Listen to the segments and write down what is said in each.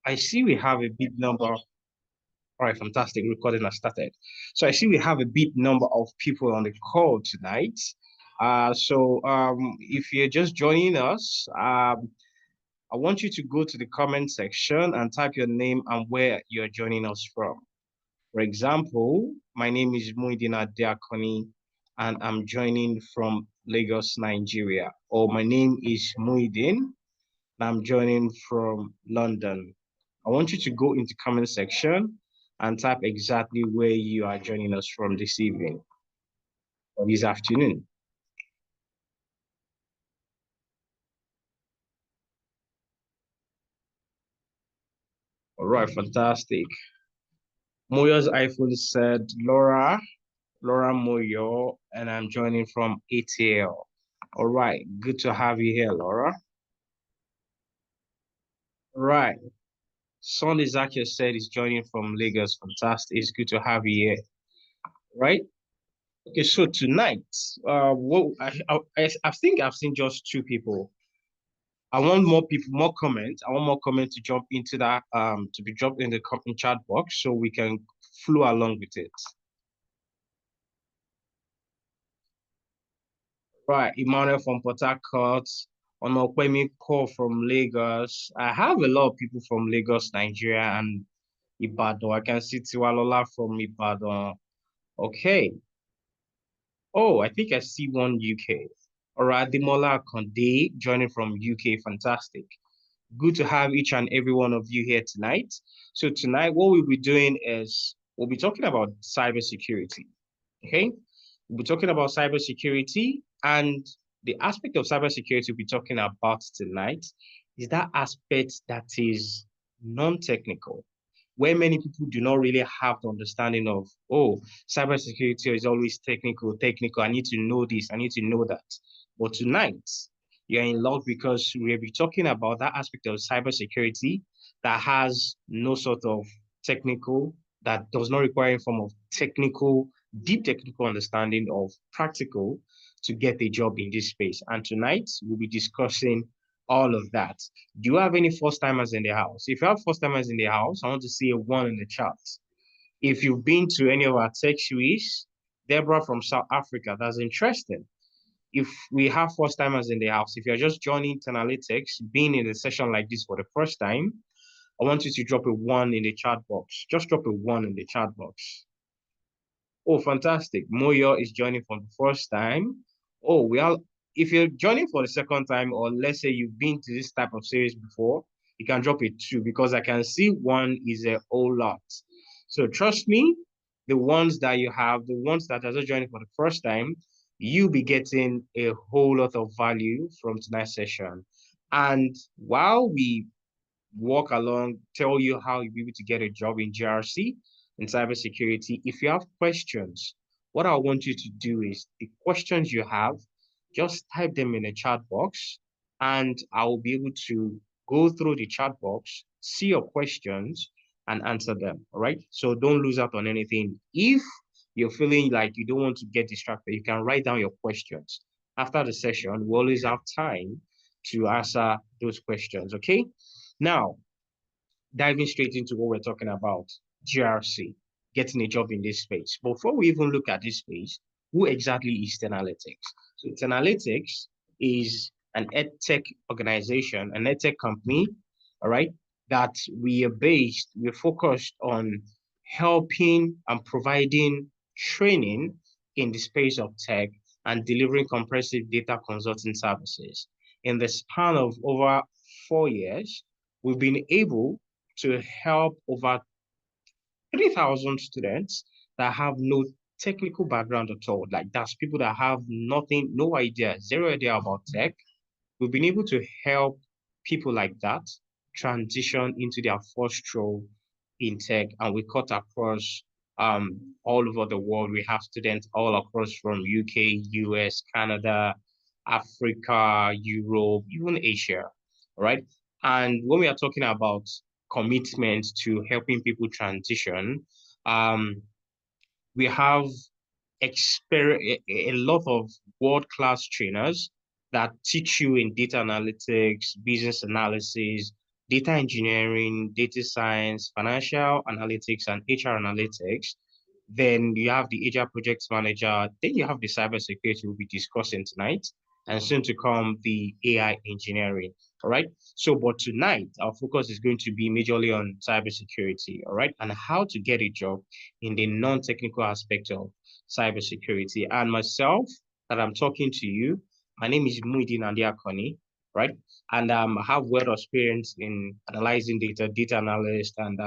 I see we have a big number. All right, fantastic. Recording has started. So I see we have a big number of people on the call tonight. If you're just joining us, I want you to go to the comment section and type your name and where you're joining us from. For example, my name is Muideen Adeakoni, and I'm joining from Lagos, Nigeria. Or my name is Muideen, and I'm joining from London. I want you to go into comment section and type exactly where you are joining us from this evening or this afternoon. All right, fantastic. Moyo's iPhone said, Laura Moyo, and I'm joining from ATL. All right, good to have you here, Laura. All right. Sunday Zakia said he's joining from Lagos. Fantastic. It's good to have you here. Right? Okay, so tonight, I think I've seen just two people. I want more people, more comments. I want more comments to jump into that, to be dropped in the chat box so we can flow along with it. Right, Emmanuel from Port Harcourt, Onokwemi Call from Lagos. I have a lot of people from Lagos, Nigeria, and Ibadan. I can see Tiwalola from Ibadan. Okay. Oh, I think I see one UK. All right, Demola Conde joining from UK. Fantastic. Good to have each and every one of you here tonight. So tonight, what we'll be doing is we'll be talking about cybersecurity. Okay, we'll be talking about cybersecurity, and the aspect of cybersecurity we'll be talking about tonight is that aspect that is non-technical, where many people do not really have the understanding of, oh, cybersecurity is always technical. I need to know this, I need to know that. But tonight, you're in luck because we'll be talking about that aspect of cybersecurity that has no sort of technical, that does not require any form of technical, deep technical understanding of practical to get a job in this space. And tonight, we'll be discussing all of that. Do you have any first-timers in the house? If you have first-timers in the house, I want to see a 1 in the chat. If you've been to any of our tech weeks, Deborah from South Africa, that's interesting. If we have first-timers in the house, if you're just joining Analytics, being in a session like this for the first time, I want you to drop a 1 in the chat box. Just drop a 1 in the chat box. Oh, fantastic. Moyo is joining for the first time. Oh, if you're joining for the second time, or let's say you've been to this type of series before, you can drop a 2 because I can see 1 is a whole lot. So trust me, the ones that you have, the ones that are just joining for the first time, you'll be getting a whole lot of value from tonight's session. And while we walk along, tell you how you'll be able to get a job in GRC, in cybersecurity, if you have questions, what I want you to do is the questions you have, just type them in the chat box and I will be able to go through the chat box, see your questions and answer them, all right? So don't lose out on anything. If you're feeling like you don't want to get distracted, you can write down your questions. After the session, we always have time to answer those questions, okay? Now, diving straight into what we're talking about, GRC, getting a job in this space. Before we even look at this space, who exactly is Analytics? So Analytics is an edtech organization, an edtech company, all right, that we're focused on helping and providing training in the space of tech and delivering comprehensive data consulting services. In the span of over 4 years, we've been able to help over 3,000 students that have no technical background at all. Like that's people that have nothing, no idea, zero idea about tech. We've been able to help people like that transition into their first role in tech, and we cut across all over the world. We have students all across from UK, US, Canada, Africa, Europe, even Asia, right? And when we are talking about commitment to helping people transition, we have a lot of world-class trainers that teach you in data analytics, business analysis, data engineering, data science, financial analytics, and HR analytics. Then you have the HR project manager. Then you have the cybersecurity we'll be discussing tonight, and soon to come the AI engineering. All right. So, but tonight our focus is going to be majorly on cybersecurity. All right, and how to get a job in the non-technical aspect of cybersecurity. And myself, that I'm talking to you, my name is Muidin Andiakoni, right? And I have well experience in analyzing data, data analyst, and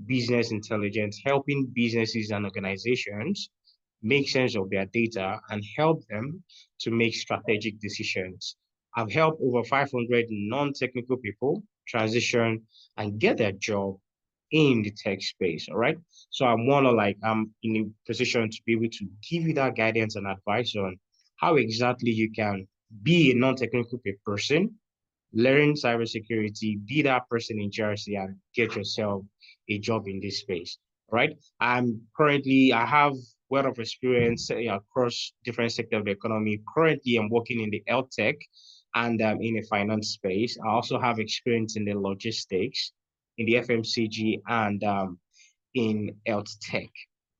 business intelligence, helping businesses and organizations make sense of their data and help them to make strategic decisions. I've helped over 500 non-technical people transition and get their job in the tech space, all right? So I'm more like I'm in a position to be able to give you that guidance and advice on how exactly you can be a non-technical person, learn cybersecurity, be that person in GRC and get yourself a job in this space, right? I have a lot of experience across different sectors of the economy. Currently, I'm working in the health tech and in the finance space. I also have experience in the logistics, in the FMCG, and in health tech.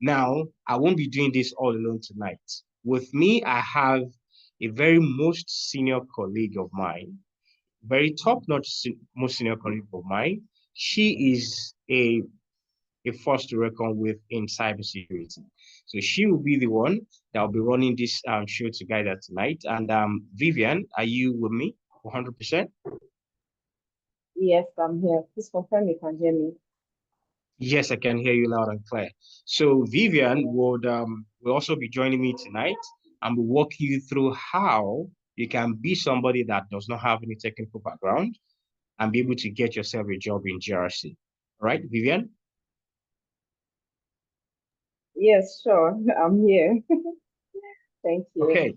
Now, I won't be doing this all alone tonight. With me, I have a very most senior colleague of mine, very top-notch most senior colleague of mine. She is a force to reckon with in cybersecurity. So she will be the one that will be running this show together tonight. And Vivian, are you with me 100%? Yes, I'm here. Please confirm you can hear me. Yes, I can hear you loud and clear. So Vivian will also be joining me tonight and will walk you through how you can be somebody that does not have any technical background and be able to get yourself a job in GRC. All right, Vivian? Yes, sure. I'm here. Thank you. Okay.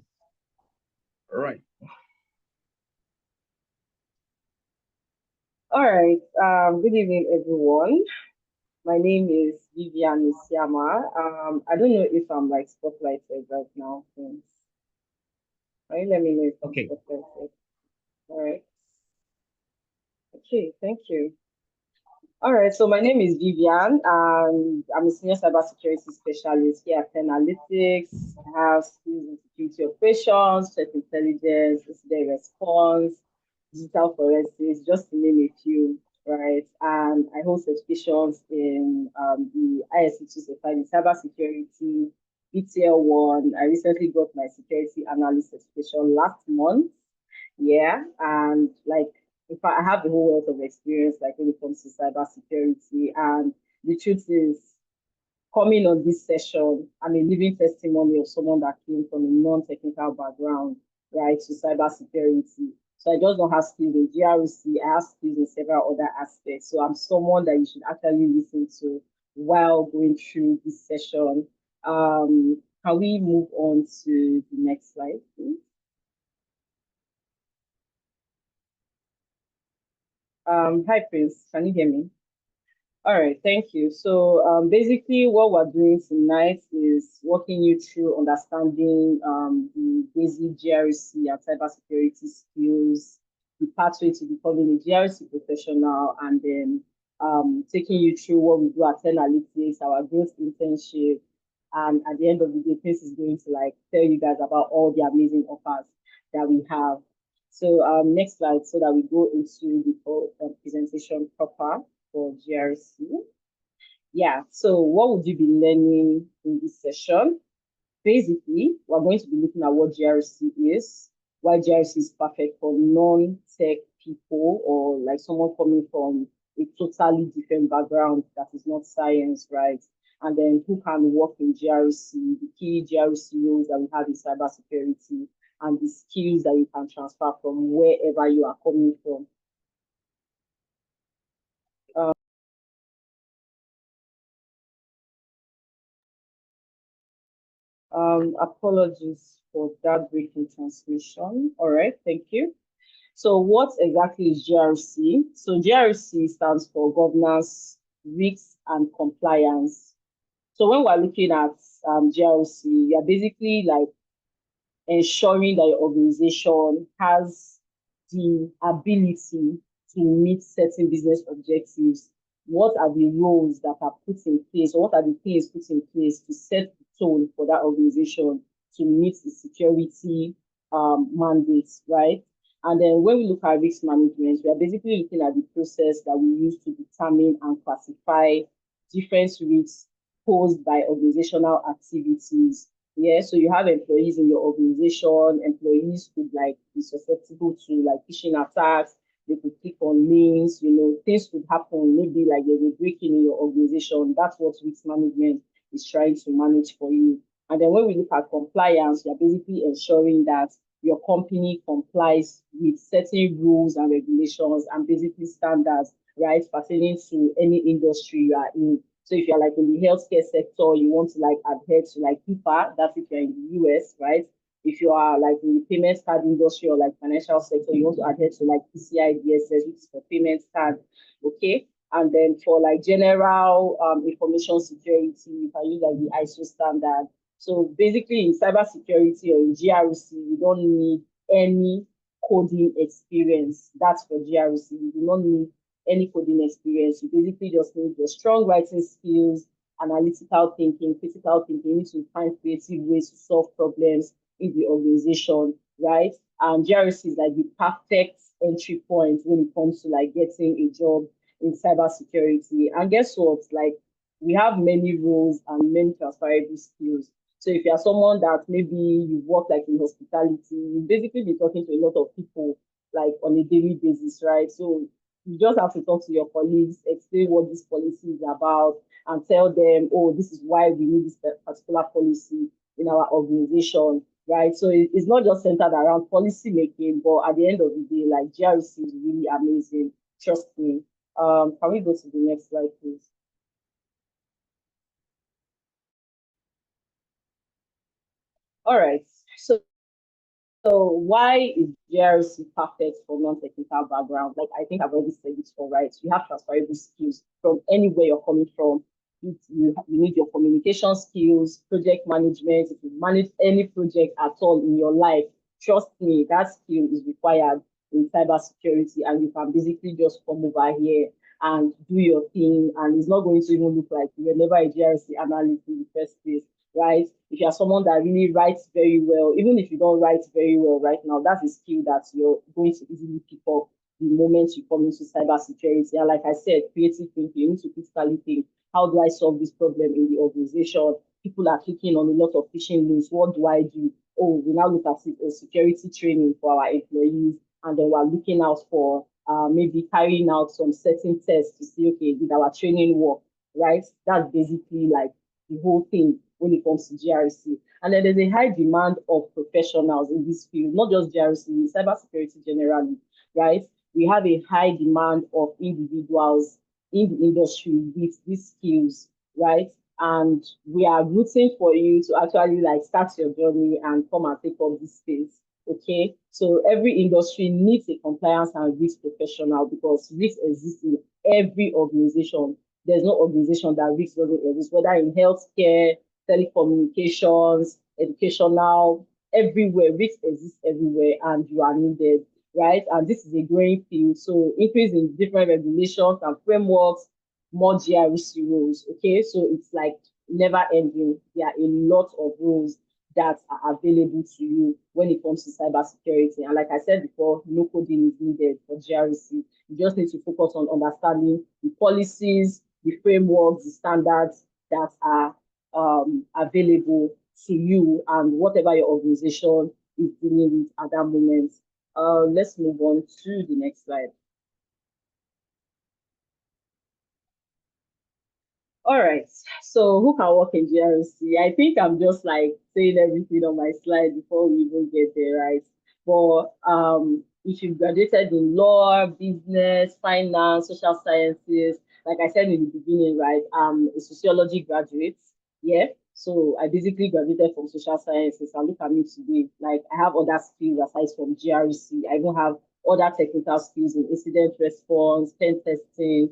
All right. All right. Good evening, everyone. My name is Vivian Isiama. I don't know if I'm like spotlighted right now. Please. Right? Let me know if I'm Okay. spotlighted. All right. Okay. Thank you. All right, so my name is Vivian, and I'm a senior cybersecurity specialist here at Analytics. I have skills in security operations, threat intelligence, incident response, digital forensics, just to name a few, right? And I hold certifications in the ISC 265 in cybersecurity, BTL1. I recently got my security analyst certification last month. Yeah, and like in fact, I have a whole wealth of experience, like when it comes to cybersecurity. And the truth is, coming on this session, I'm a living testimony of someone that came from a non-technical background, right, to cybersecurity. So I just don't have skills in GRC, I have skills in several other aspects. So I'm someone that you should actually listen to while going through this session. Can we move on to the next slide, please? Hi, Prince. Can you hear me? All right, thank you. So basically what we're doing tonight is walking you through understanding the basic GRC and cybersecurity skills, the pathway to becoming a GRC professional, and then taking you through what we do at Analytics, our growth internship. And at the end of the day, Prince is going to like tell you guys about all the amazing offers that we have. So next slide, so that we go into the whole presentation proper for GRC. Yeah, so what would you be learning in this session? Basically, we're going to be looking at what GRC is, why GRC is perfect for non-tech people or like someone coming from a totally different background that is not science, right? And then who can work in GRC, the key GRC roles that we have in cybersecurity, and the skills that you can transfer from wherever you are coming from. Apologies for that breaking transmission. All right, thank you. So what exactly is GRC? So GRC stands for Governance, Risks, and Compliance. So when we're looking at GRC, you're basically like ensuring that your organization has the ability to to meet certain business objectives? What are the roles that are put in place, or what are the things put in place to set the tone for that organization to meet the security mandates, right? And then when we look at risk management, we are basically looking at the process that we use to determine and classify different risks posed by organizational activities. Yeah, so you have employees in your organization. Employees could like be susceptible to like phishing attacks. They could click on links. Things could happen. Maybe like there's a break-in in your organization. That's what risk management is trying to manage for you. And then when we look at compliance, you're basically ensuring that your company complies with certain rules and regulations and basically standards, right, pertaining to any industry you are in. So if you're like in the healthcare sector, you want to like adhere to like HIPAA, that's if you're in the US, right? If you are like in the payment card industry or like financial sector, you want to adhere to like PCI DSS, which is for payment card, okay? And then for like general information security, you can use like the ISO standard. So basically in cybersecurity or in GRC, you don't need any coding experience. That's for GRC. You do not need any coding experience. You basically just need your strong writing skills, analytical thinking, critical thinking. You need to find creative ways to solve problems in the organization, right? And GRC is like the perfect entry point when it comes to like getting a job in cybersecurity. And guess what? Like we have many roles and many transferable skills. So if you're someone that maybe you work like in hospitality, you basically be talking to a lot of people like on a daily basis, right? So you just have to talk to your colleagues, explain what this policy is about, and tell them, oh, this is why we need this particular policy in our organization, right? So it's not just centered around policy making, but at the end of the day, like GRC is really amazing. Trust me. Can we go to the next slide, please? All right. So why is GRC perfect for non-technical background? Like I think I've already said it all right. You have transferable skills from anywhere you're coming from. You need your communication skills, project management. If you manage any project at all in your life, trust me, that skill is required in cybersecurity, and you can basically just come over here and do your thing, and it's not going to even look like you're never a GRC analyst in the first place, right? If you're someone that really writes very well, even if you don't write very well right now, that's a skill that you're going to easily pick up the moment you come into cybersecurity. And like I said, creative thinking, you need to critically think, how do I solve this problem in the organization? People are clicking on a lot of phishing links. What do I do? Oh, we now look at security training for our employees, and then we're looking out for maybe carrying out some certain tests to see, okay, did our training work, right? That's basically like the whole thing when it comes to GRC. And then there's a high demand of professionals in this field, not just GRC, cybersecurity generally, right? We have a high demand of individuals in the industry with these skills, right? And we are rooting for you to actually like start your journey and come and take up this space. Okay, so every industry needs a compliance and risk professional because risk exists in every organization. There's no organization that risk doesn't exist, whether in healthcare, telecommunications, educational, everywhere. Risk exists everywhere, and you are needed, right? And this is a growing field. So increase in different regulations and frameworks, more GRC rules. Okay, so it's like never ending. There are a lot of rules that are available to you when it comes to cybersecurity. And like I said before, no coding is needed for GRC. You just need to focus on understanding the policies, the frameworks, the standards that are available to you and whatever your organization is dealing with at that moment. Let's move on to the next slide. All right. So who can work in GRC? I think I'm just like saying everything on my slide before we even get there, right? But if you graduated in law, business, finance, social sciences, like I said in the beginning, right? I'm a sociology graduate. Yeah. So I basically graduated from social sciences, and look at me today. Like I have other skills aside from GRC. I even have other technical skills in incident response, pen testing,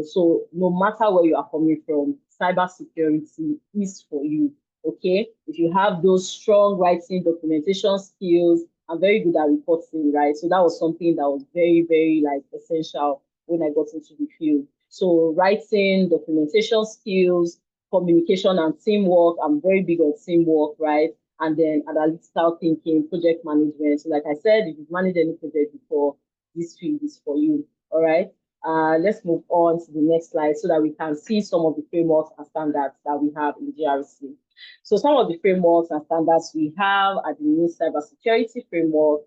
so no matter where you are coming from, cybersecurity is for you. Okay, if you have those strong writing documentation skills, I'm very good at reporting, right? So that was something that was very, very like essential when I got into the field. So writing, documentation skills, communication and teamwork. I'm very big on teamwork, right? And then analytical thinking, project management. So like I said, if you've managed any project before, this field is for you. All right. Let's move on to the next slide so that we can see some of the frameworks and standards that we have in GRC. So some of the frameworks and standards we have are the new cybersecurity framework,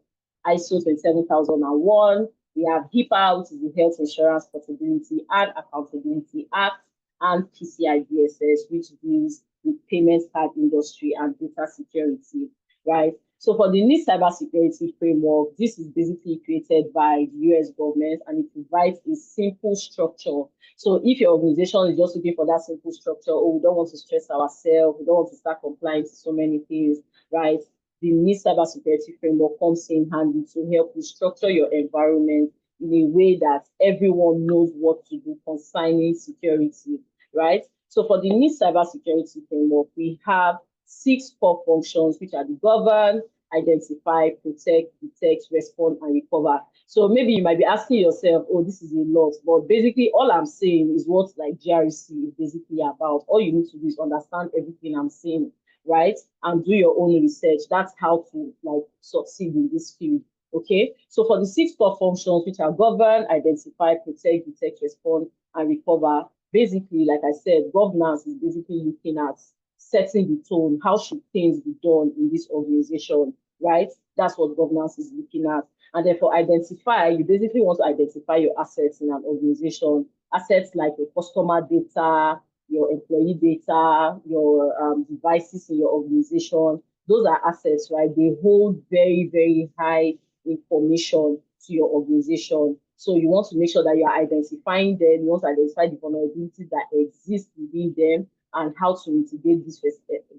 ISO 27001. We have HIPAA, which is the Health Insurance Portability and Accountability Act, and PCI DSS, which deals with payments card industry and data security, right? So for the new cybersecurity framework, this is basically created by the US government, and it provides a simple structure. So if your organization is just looking for that simple structure, oh, we don't want to stress ourselves, we don't want to start complying to so many things, right? The new cybersecurity framework comes in handy to help you structure your environment in a way that everyone knows what to do concerning security, right? So for the new cybersecurity framework, we have 6 core functions, which are the govern, identify, protect, detect, respond, and recover. So maybe you might be asking yourself, oh, this is a lot, but basically all I'm saying is what like GRC is basically about. All you need to do is understand everything I'm saying, right? And do your own research. That's how to like succeed in this field. Okay, so for the 6 core functions, which are govern, identify, protect, detect, respond, and recover, basically, like I said, governance is basically looking at setting the tone. How should things be done in this organization, right? That's what governance is looking at. And then for identify, you basically want to identify your assets in an organization. Assets like your customer data, your employee data, your devices in your organization. Those are assets, right? They hold very, very high information to your organization. So you want to make sure that you're identifying them. You want to identify the vulnerabilities that exist within them and how to mitigate these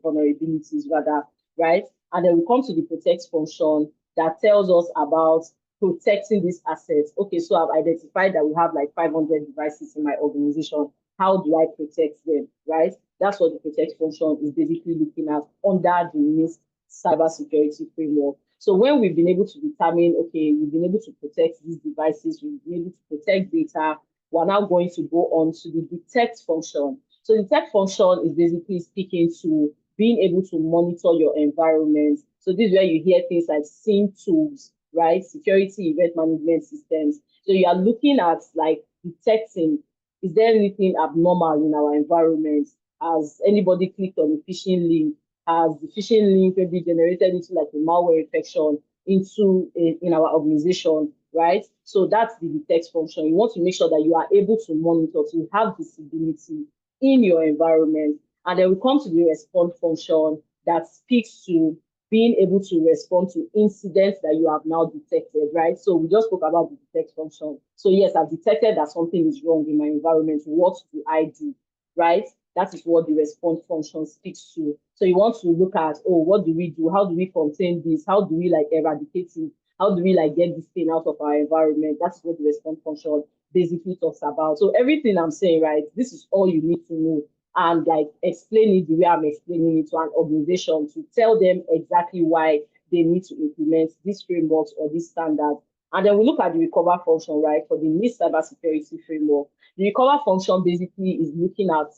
vulnerabilities rather, right? And then we come to the protect function that tells us about protecting these assets. Okay, so I've identified that we have like 500 devices in my organization. How do I protect them, right? That's what the protect function is basically looking at under the NIST cybersecurity framework. So when we've been able to determine, okay, we've been able to protect these devices, we've been able to protect data, we're now going to go on to the detect function. So the detect function is basically speaking to being able to monitor your environment. So this is where you hear things like SIEM tools, right? Security event management systems. So you are looking at like detecting, is there anything abnormal in our environment? Has anybody clicked on a phishing link? Has the phishing link maybe generated into like a malware infection in our organization, right? So that's the detect function. You want to make sure that you are able to monitor, to have visibility in your environment. And then we come to the respond function that speaks to being able to respond to incidents that you have now detected, right? So we just spoke about the detect function. So yes, I've detected that something is wrong in my environment. What do I do, right? That is what the response function speaks to. So you want to look at, oh, what do we do? How do we contain this? How do we like eradicate it? How do we like get this thing out of our environment? That's what the response function basically talks about. So everything I'm saying, right, this is all you need to know and like explain it the way I'm explaining it to an organization to tell them exactly why they need to implement these frameworks or these standards. And then we look at the recover function, right, for the NIST cybersecurity framework. The recover function basically is looking at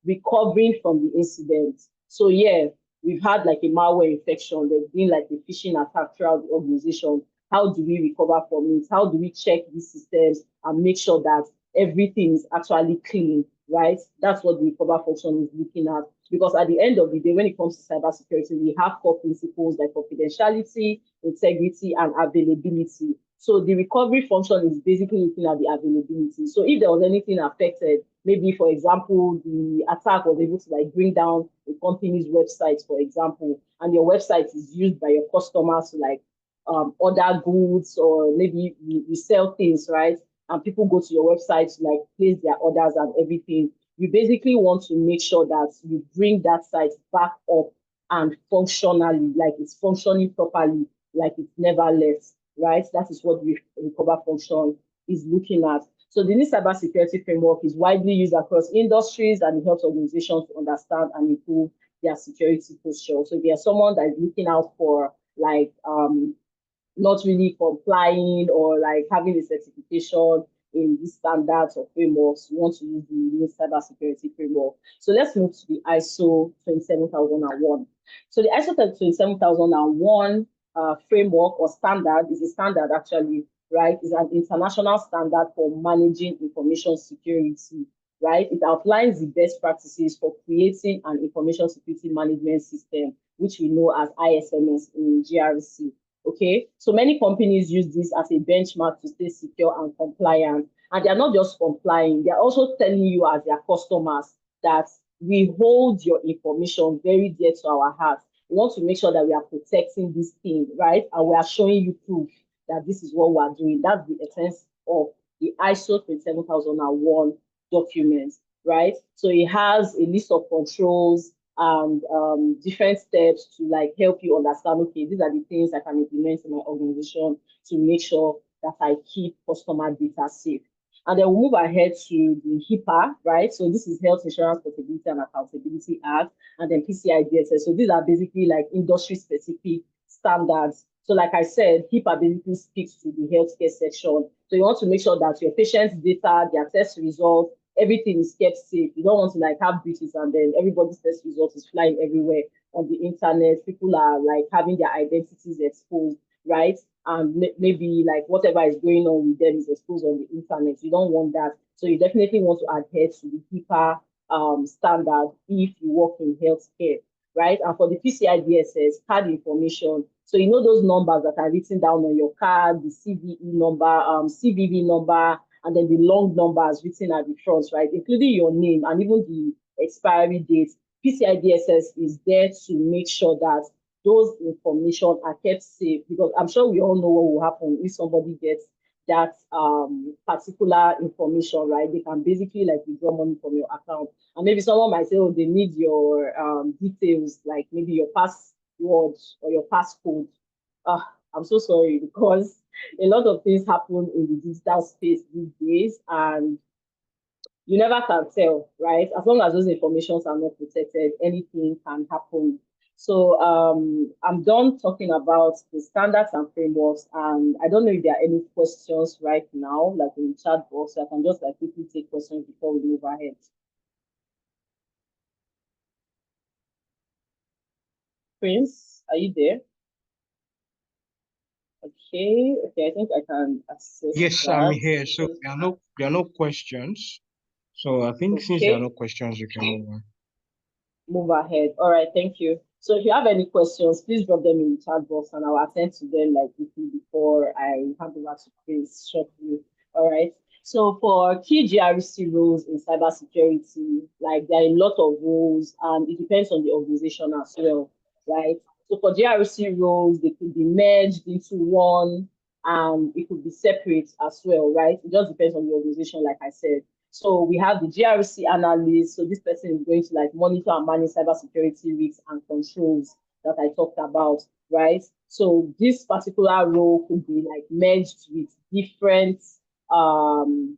recovering from the incident. So yeah, we've had like a malware infection, there's been like a phishing attack throughout the organization. How do we recover from it? How do we check these systems and make sure that everything is actually clean, right? That's what the recover function is looking at. Because at the end of the day, when it comes to cybersecurity, we have core principles like confidentiality, integrity, and availability. So the recovery function is basically looking at the availability. So if there was anything affected, maybe, for example, the attack was able to like bring down a company's website, for example, and your website is used by your customers to like order goods, or maybe you sell things, right? And people go to your website to like place their orders and everything. You basically want to make sure that you bring that site back up and functionally, like it's functioning properly, like it's never left, right? That is what the recover function is looking at. So the new cybersecurity framework is widely used across industries, and it helps organizations to understand and improve their security posture. So if you're someone that is looking out for like not really complying or like having a certification in these standards or frameworks, you want to use the new cybersecurity framework. So let's move to the ISO 27001. So the ISO 27001 framework or standard is a standard actually, right? It's an international standard for managing information security, right? It outlines the best practices for creating an information security management system, which we know as ISMS in GRC. Okay, so many companies use this as a benchmark to stay secure and compliant. And they're not just complying, they're also telling you as their customers that we hold your information very dear to our hearts. We want to make sure that we are protecting this thing, right? And we are showing you proof that this is what we are doing. That's the essence of the ISO 27001 document, right? So it has a list of controls and different steps to like help you understand, okay, these are the things I can implement in my organization to make sure that I keep customer data safe. And then we'll move ahead to the HIPAA, right? So this is Health Insurance Portability and Accountability Act, and then PCI DSS. So these are basically like industry-specific standards. So like I said, HIPAA basically speaks to the healthcare section. So you want to make sure that your patient's data, their test results, everything is kept safe. You don't want to like have breaches and then everybody's test results is flying everywhere on the internet. People are like having their identities exposed, right? And maybe like whatever is going on with them is exposed on the internet. You don't want that. So you definitely want to adhere to the HIPAA standard if you work in healthcare, right? And for the PCI DSS, card information. So you know those numbers that are written down on your card, the CVE number, CVV number, and then the long numbers written at the front, right? Including your name and even the expiry date. PCI DSS is there to make sure that those information are kept safe, because I'm sure we all know what will happen if somebody gets that particular information, right? They can basically like withdraw money from your account. And maybe someone might say, oh, they need your details, like maybe your password or your passcode. I'm so sorry, because a lot of things happen in the digital space these days, and you never can tell, right? As long as those informations are not protected, anything can happen. So I'm done talking about the standards and frameworks, and I don't know if there are any questions right now, like in the chat box. So I can just like quickly take questions before we move ahead. Prince, are you there? Okay, I think I can access Yes, I'm that. here. So there are no questions. So I think since there are Okay, no questions, we can move on. move ahead. All right, thank you. So if you have any questions, please drop them in the chat box and I'll attend to them like quickly before I hand over to Chris shortly. All right. So for key GRC roles in cybersecurity, like there are a lot of roles and it depends on the organization as well, right? So for GRC roles, they could be merged into one and it could be separate as well, right? It just depends on the organization, like I said. So we have the GRC analyst. So this person is going to like monitor and manage cybersecurity risks and controls that I talked about, right? So this particular role could be like merged with different other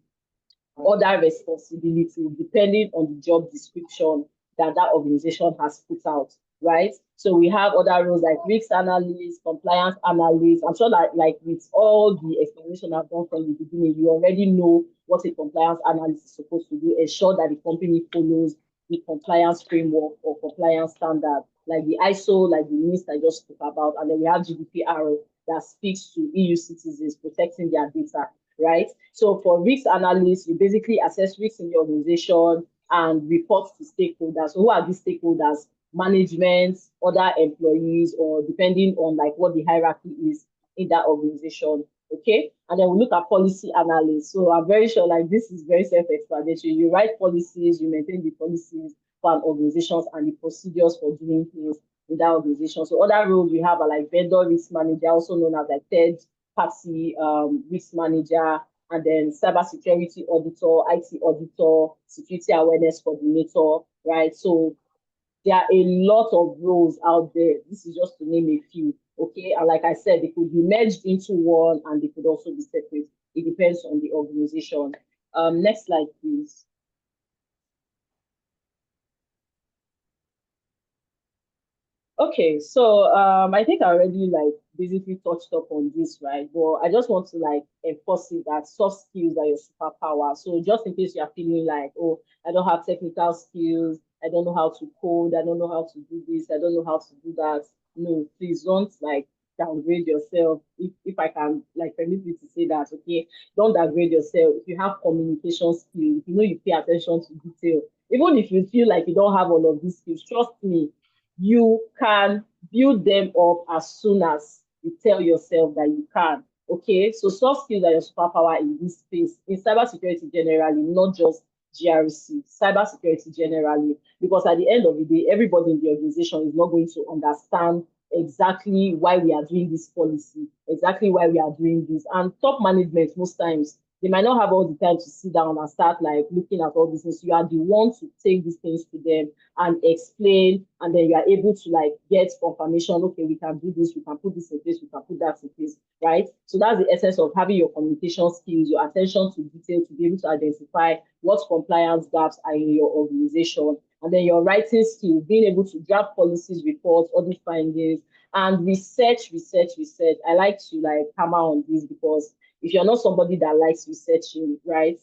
responsibilities depending on the job description that that organization has put out, right? So we have other roles like risk analyst, compliance analyst. I'm sure that like with all the explanation I've done from the beginning, you already know what a compliance analyst is supposed to do, ensure that the company follows the compliance framework or compliance standard, like the ISO, like the NIST I just spoke about, and then we have GDPR that speaks to EU citizens protecting their data, right? So for risk analysts, you basically assess risks in the organization and report to stakeholders. So who are these stakeholders? Management, other employees, or depending on like what the hierarchy is in that organization. Okay. And then we look at policy analysis. So I'm very sure like this is very self-explanatory. You write policies, you maintain the policies for an organizations and the procedures for doing things in that organization. So other roles we have are like vendor risk manager, also known as like third party risk manager, and then cybersecurity auditor, IT auditor, security awareness coordinator, right? So there are a lot of roles out there. This is just to name a few, okay? And like I said, they could be merged into one and they could also be separate. It depends on the organization. Next slide, please. Okay, so I think I already like basically touched up on this, right? But I just want to like enforce it that soft skills are your superpower. So just in case you are feeling like, oh, I don't have technical skills, I don't know how to code, I don't know how to do this, I don't know how to do that. No, please don't like downgrade yourself. If I can like permit you to say that, okay, don't downgrade yourself. If you have communication skills, if you know you pay attention to detail, even if you feel like you don't have all of these skills, trust me, you can build them up as soon as you tell yourself that you can. Okay, so soft skills are your superpower in this space, in cybersecurity generally, not just GRC, cybersecurity generally, because at the end of the day, everybody in the organization is not going to understand exactly why we are doing this policy, exactly why we are doing this. And top management, most times, they might not have all the time to sit down and start like looking at all these things. You are the one to take these things to them and explain, and then you are able to like get confirmation. Okay, we can do this, we can put this in place, we can put that in place, right? So that's the essence of having your communication skills, your attention to detail to be able to identify what compliance gaps are in your organization, and then your writing skills, being able to draft policies, reports, audit findings, and research. I like to like hammer on this because if you're not somebody that likes researching, right,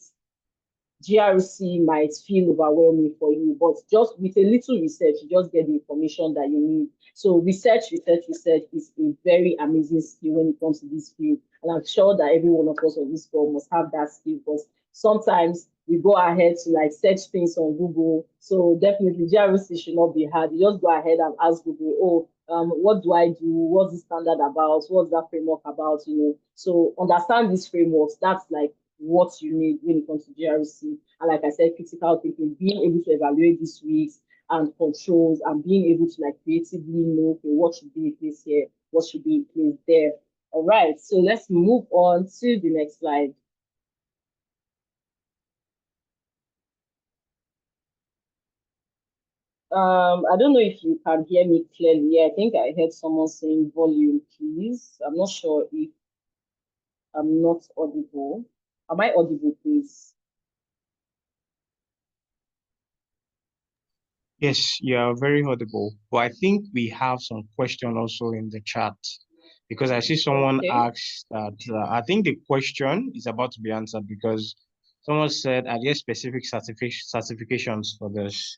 GRC might feel overwhelming for you, but just with a little research, you just get the information that you need. So research is a very amazing skill when it comes to this field. And I'm sure that every one of us on this call must have that skill because sometimes we go ahead to like search things on Google. So definitely GRC should not be hard. You just go ahead and ask Google, oh, what do I do? What's the standard about? What's that framework about? You know, so understand these frameworks. That's like what you need when it comes to GRC. And like I said, critical thinking, being able to evaluate these risks and controls and being able to like creatively know, okay, what should be in place here, what should be in place there. All right, so let's move on to the next slide. I don't know if you can hear me clearly. I think I heard someone saying volume, please. I'm not sure if I'm not audible. Am I audible, please? Yes, you are very audible. But I think we have some question also in the chat because I see someone Okay. asked that I think the question is about to be answered because someone said, are there specific certifications for this?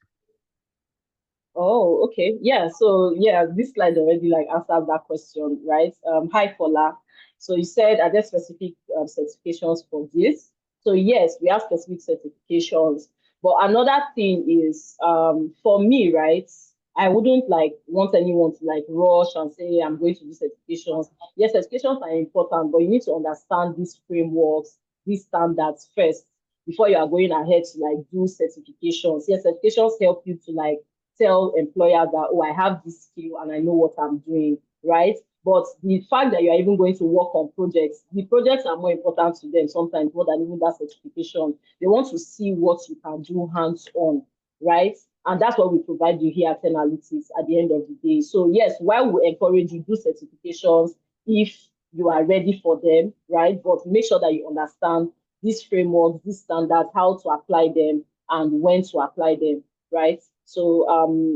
Oh, okay. Yeah. So yeah, this slide already like answers that question, right? Hi, Fola. So you said are there specific certifications for this? So yes, we have specific certifications. But another thing is, for me, right? I wouldn't like want anyone to like rush and say I'm going to do certifications. Yes, certifications are important, but you need to understand these frameworks, these standards first before you are going ahead to like do certifications. Yes, certifications help you to like tell employers that, oh, I have this skill and I know what I'm doing, right? But the fact that you're even going to work on projects, the projects are more important to them sometimes more than even that certification. They want to see what you can do hands-on, right? And that's what we provide you here at Analytics at the end of the day. So yes, while we encourage you do certifications if you are ready for them, right? But make sure that you understand these frameworks, these standards, how to apply them and when to apply them, right? So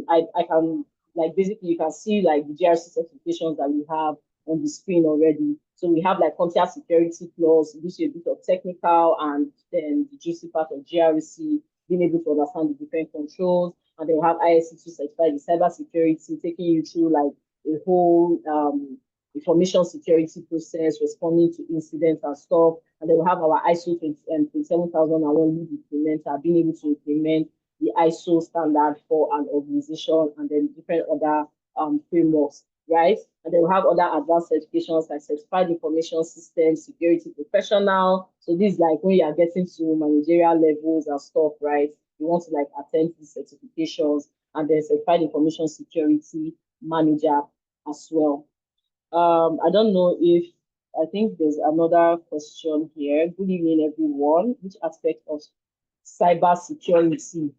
I can like basically you can see like the GRC certifications that we have on the screen already. So we have like Content Security Plus, gives you a bit of technical, and then the juicy part of GRC, being able to understand the different controls, and then we have ISC2 certified in cybersecurity, taking you through like a whole information security process, responding to incidents and stuff. And then we have our ISO 27001 lead implementer, being able to implement the ISO standard for an organization, and then different other frameworks, right? And then we have other advanced certifications like certified information system security professional. So this is like when you are getting to managerial levels and stuff, right? You want to like attend these certifications, and then certified information security manager as well. I don't know if I think there's another question here. Good evening, everyone. Which aspect of cyber security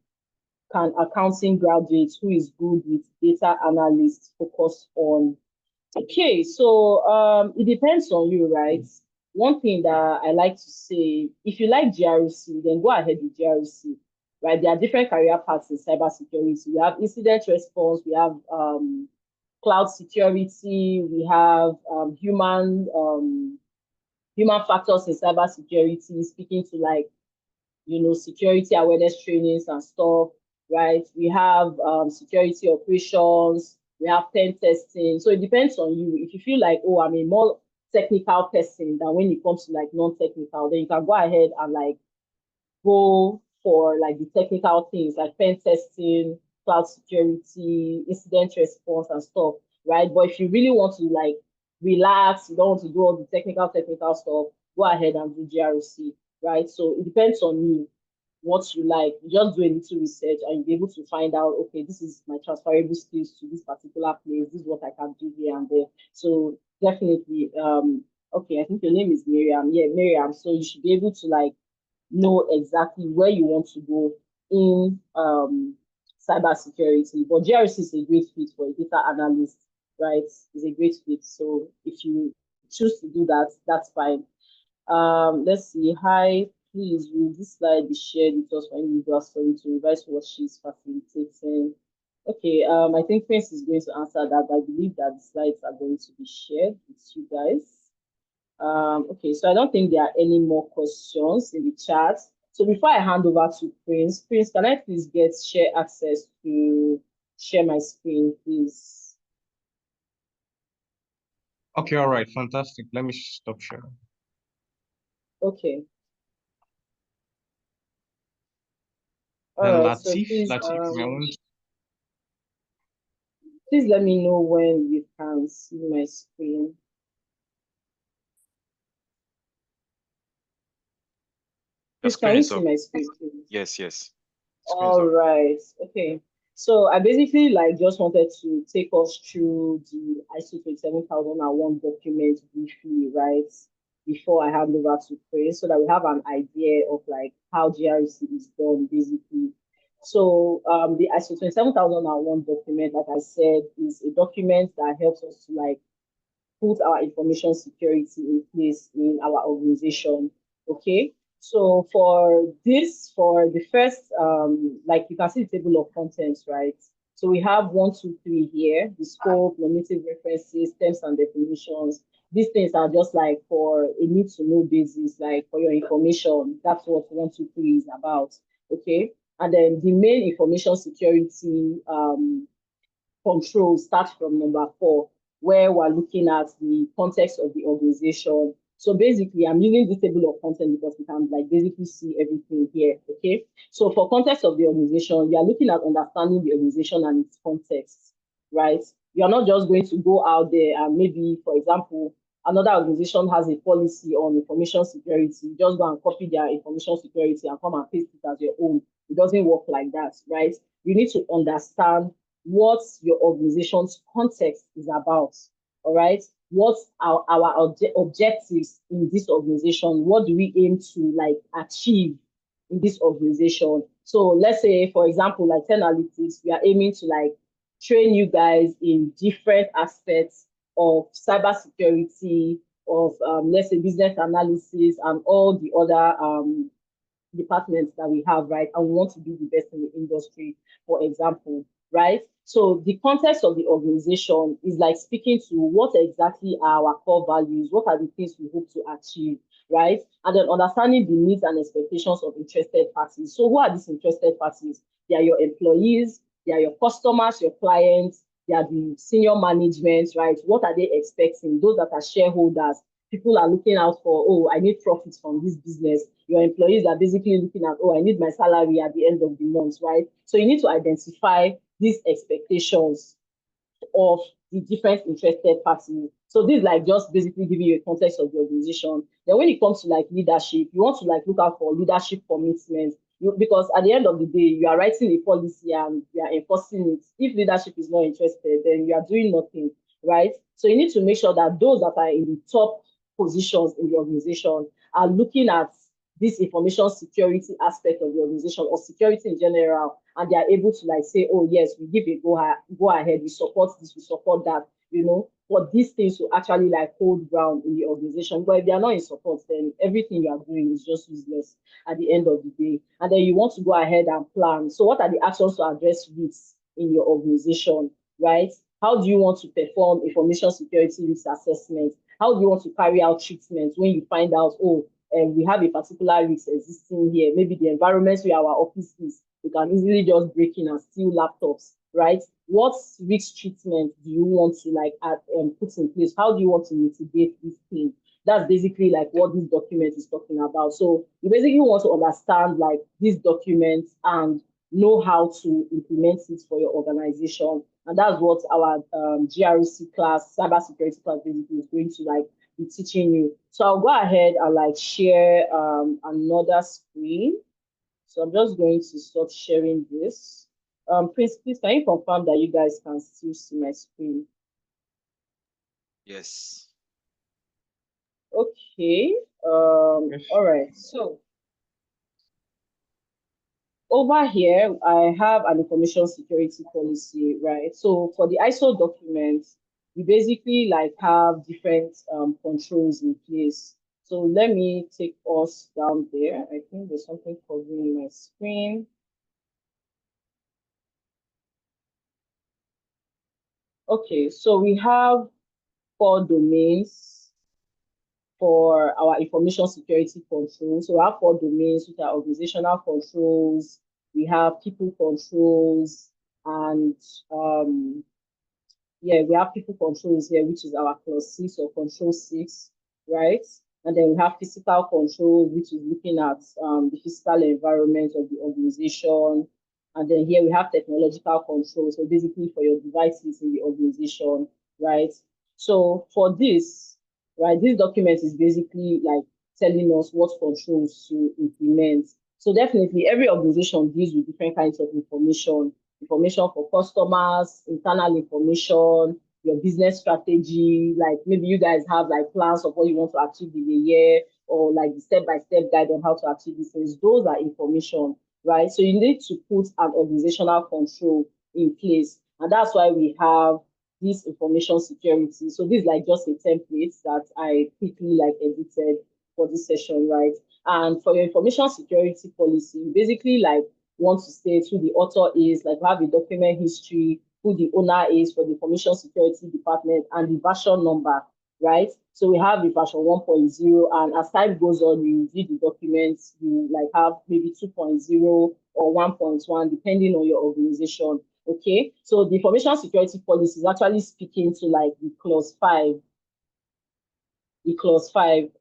can accounting graduate who is good with data analysts focus on? Okay, so it depends on you, right? One thing that I like to say, if you like GRC, then go ahead with GRC, right? There are different career paths in cybersecurity. We have incident response, we have cloud security, we have human factors in cybersecurity, speaking to like, security awareness trainings and stuff, right? We have security operations, we have pen testing. So it depends on you. If you feel like, oh, I'm a more technical person than when it comes to like non-technical, then you can go ahead and like go for like the technical things like pen testing, cloud security, incident response and stuff, right? But if you really want to like relax, you don't want to do all the technical stuff, go ahead and do GRC, right? So it depends on you what you like. You just do a little research and you'll be able to find out, okay, this is my transferable skills to this particular place. This is what I can do here and there. So definitely, okay, I think your name is Miriam. Yeah, Miriam. So you should be able to like know exactly where you want to go in cybersecurity. But GRC is a great fit for a data analyst, right? It's a great fit. So if you choose to do that, that's fine. Let's see. Hi, please will this slide be shared with us for individual study to revise what she's facilitating? Okay, I think Prince is going to answer that, but I believe that the slides are going to be shared with you guys. Okay, so I don't think there are any more questions in the chat. So before I hand over to Prince, can I please get share access to share my screen, please? Okay, all right, fantastic. Let me stop sharing. Okay. All Then right, so please, please let me know when you can see my screen. Please, can you see my screen, please? Yes, yes. All right. Okay. So I basically like just wanted to take us through the ISO 27001 document briefly, right? Before I hand over to Chris, so that we have an idea of like how GRC is done basically. So the ISO 27001 document, like I said, is a document that helps us to like put our information security in place in our organization. Okay. So for the first, like you can see the table of contents, right? So we have 1, 2, 3 here, the scope, normative references, terms and definitions. These things are just like for a need to know basis, like for your information. That's what 1, 2, 3 is about. Okay. And then the main information security control starts from number 4, where we're looking at the context of the organization. So basically, I'm using this table of content because we can like basically see everything here. Okay. So for context of the organization, we are looking at understanding the organization and its context, right? You're not just going to go out there and maybe, for example, another organization has a policy on information security. You just go and copy their information security and come and paste it as your own. It doesn't work like that, right? You need to understand what your organization's context is about. All right. What are our objectives in this organization? What do we aim to like achieve in this organization? So let's say, for example, like 10 Analytics, we are aiming to like train you guys in different aspects of cybersecurity, of let's say business analysis, and all the other departments that we have, right? And we want to be the best in the industry, for example, right? So the context of the organization is like speaking to what exactly are our core values, what are the things we hope to achieve, right? And then understanding the needs and expectations of interested parties. So who are these interested parties? They are your employees, they are your customers, your clients, they are the senior management, right? What are they expecting? Those that are shareholders, people are looking out for, oh, I need profits from this business. Your employees are basically looking at, oh, I need my salary at the end of the month, right? So you need to identify these expectations of the different interested parties. So this is like just basically giving you a context of the organization. Then when it comes to like leadership, you want to like look out for leadership commitment, because at the end of the day, you are writing a policy and you are enforcing it. If leadership is not interested, then you are doing nothing, right? So you need to make sure that those that are in the top positions in the organization are looking at this information security aspect of the organization or security in general, and they are able to like say, oh yes, we give a go ahead, we support this, we support that, for these things to actually like hold ground in the organization. But if they are not in support, then everything you are doing is just useless at the end of the day. And then you want to go ahead and plan. So what are the actions to address risks in your organization, right? How do you want to perform information security risk assessment? How do you want to carry out treatment when you find out, oh, we have a particular risk existing here? Maybe the environment where our office is, we can easily just break in and steal laptops, right? What risk treatment do you want to like put in place? How do you want to mitigate this thing? That's basically like what this document is talking about. So you basically want to understand like this document and know how to implement it for your organization. And that's what our GRC class, cybersecurity class, basically is going to like be teaching you. So I'll go ahead and like share another screen. So I'm just going to stop sharing this. Please, can you confirm that you guys can still see my screen? Yes. Okay. All right. So over here, I have an information security policy, right? So for the ISO document, you basically like have different controls in place. So let me take us down there. I think there's something covering my screen. Okay, so we have 4 domains for our information security control. So we have 4 domains, which are organizational controls, we have people controls, and we have people controls here, which is our clause 6 or control 6, right? And then we have physical control, which is looking at the physical environment of the organization. And then here we have technological control, so basically for your devices in the organization, right? So for this, right, this document is basically like telling us what controls to implement. So definitely every organization deals with different kinds of information for customers, internal information, your business strategy, like maybe you guys have like plans of what you want to achieve in a year or like the step-by-step guide on how to achieve these things. Those are information, right? So you need to put an organizational control in place. And that's why we have this information security. So this is like just a template that I quickly like edited for this session, right? And for your information security policy, you basically like want to state who the author is, like have a document history, who the owner is for the information security department, and the version number, right? So we have the version 1.0, and as time goes on, you read the documents, you like have maybe 2.0 or 1.1, depending on your organization. Okay, so the information security policy is actually speaking to like the clause 5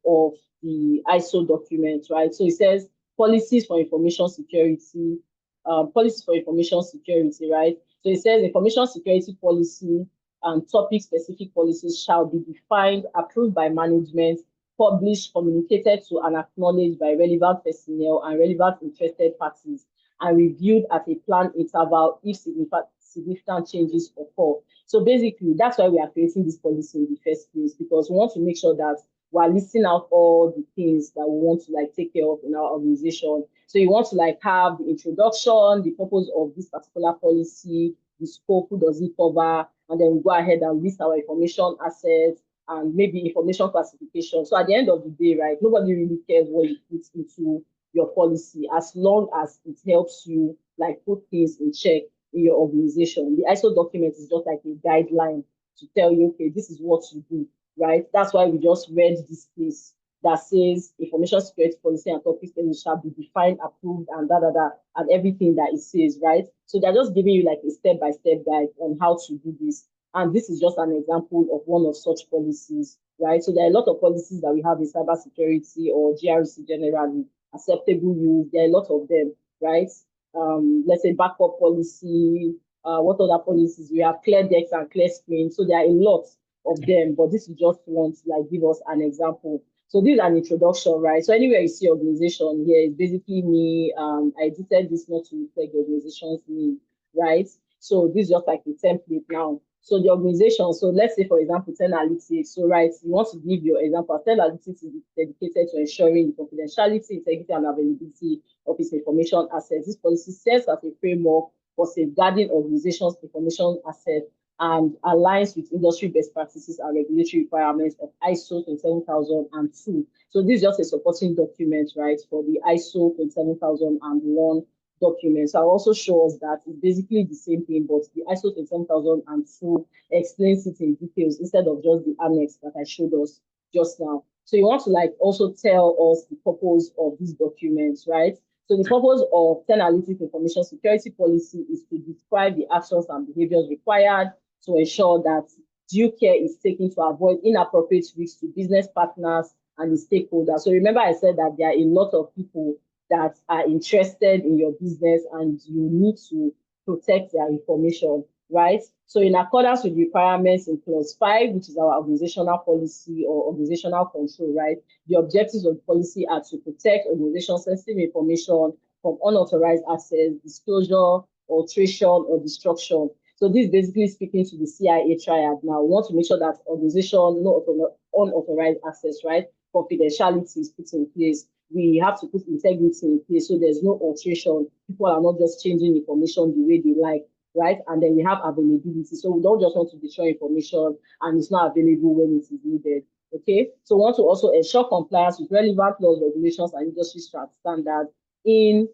of the ISO document, right? So it says policies for information security, right? So it says information security policy and topic specific policies shall be defined, approved by management, published, communicated to and acknowledged by relevant personnel and relevant interested parties, and reviewed at a planned interval if significant changes occur. So basically, that's why we are creating this policy in the first place, because we want to make sure that we're listing out all the things that we want to like take care of in our organization. So you want to like have the introduction, the purpose of this particular policy, the scope, who does it cover, and then we go ahead and list our information assets and maybe information classification. So at the end of the day, right, nobody really cares what you put into your policy as long as it helps you like put things in check in your organization. The ISO document is just like a guideline to tell you, okay, this is what you do, right? That's why we just read this place that says information security policy and topics shall be defined, approved, and and everything that it says, right? So they're just giving you like a step-by-step guide on how to do this. And this is just an example of one of such policies, right? So there are a lot of policies that we have in cybersecurity or GRC generally, acceptable use. There are a lot of them, right? Let's say backup policy. What other policies? We have clear decks and clear screens. So there are a lot of them, but this is just one to like give us an example. So this is an introduction, right? So anywhere you see organization here is basically me. I edited this not to reflect the organization's name, right? So this is just like a template now. So the organization, so let's say for example, 10 Analytics. So right, you want to give your example. 10 Analytics is dedicated to ensuring the confidentiality, integrity, and availability of its information assets. This policy serves as a framework for safeguarding organizations' information assets and aligns with industry best practices and regulatory requirements of ISO 27002. So this is just a supporting document, right, for the ISO 27001 document. So I'll also show us that it's basically the same thing, but the ISO 27002 explains it in details instead of just the annex that I showed us just now. So you want to like also tell us the purpose of these documents, right? So the purpose of 10 Analytic Information Security Policy is to describe the actions and behaviors required to ensure that due care is taken to avoid inappropriate risks to business partners and the stakeholders. So remember I said that there are a lot of people that are interested in your business and you need to protect their information, right? So in accordance with the requirements in clause 5, which is our organizational policy or organizational control, right? The objectives of the policy are to protect organization sensitive information from unauthorized access, disclosure, alteration, or destruction. So this is basically speaking to the CIA triad. Now, we want to make sure that organization, no unauthorized access, right? Confidentiality is put in place. We have to put integrity in place so there's no alteration. People are not just changing information the way they like, right? And then we have availability. So we don't just want to destroy information and it's not available when it is needed. Okay, so we want to also ensure compliance with relevant laws, regulations, and industry standards in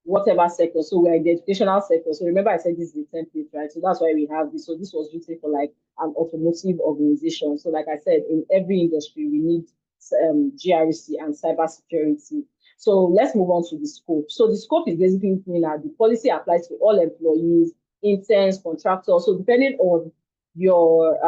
whatever sector. So we're in the educational sector. So remember I said this is the template, right? So that's why we have this. So this was written for like an automotive organization. So like I said, in every industry, we need GRC and cybersecurity. So let's move on to the scope. So the scope is basically saying that the policy applies to all employees, interns, contractors. So depending on your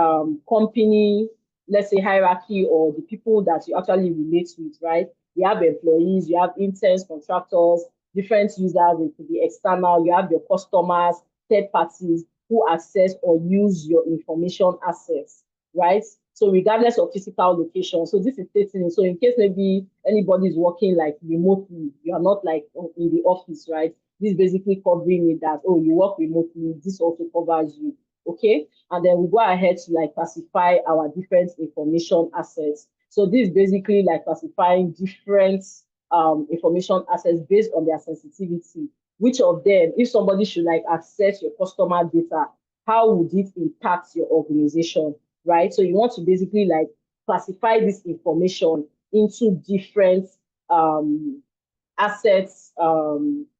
company, let's say hierarchy or the people that you actually relate with, right? You have employees, you have interns, contractors, different users, it could be external, you have your customers, third parties who access or use your information assets, right? So regardless of physical location, so this is stating, so in case maybe anybody is working like remotely, you are not like in the office, right? This is basically covering it that, oh, you work remotely, this also covers you, okay? And then we go ahead to like classify our different information assets. So this is basically like classifying different information assets based on their sensitivity. Which of them, if somebody should like access your customer data, how would it impact your organization, right? So you want to basically like classify this information into different assets,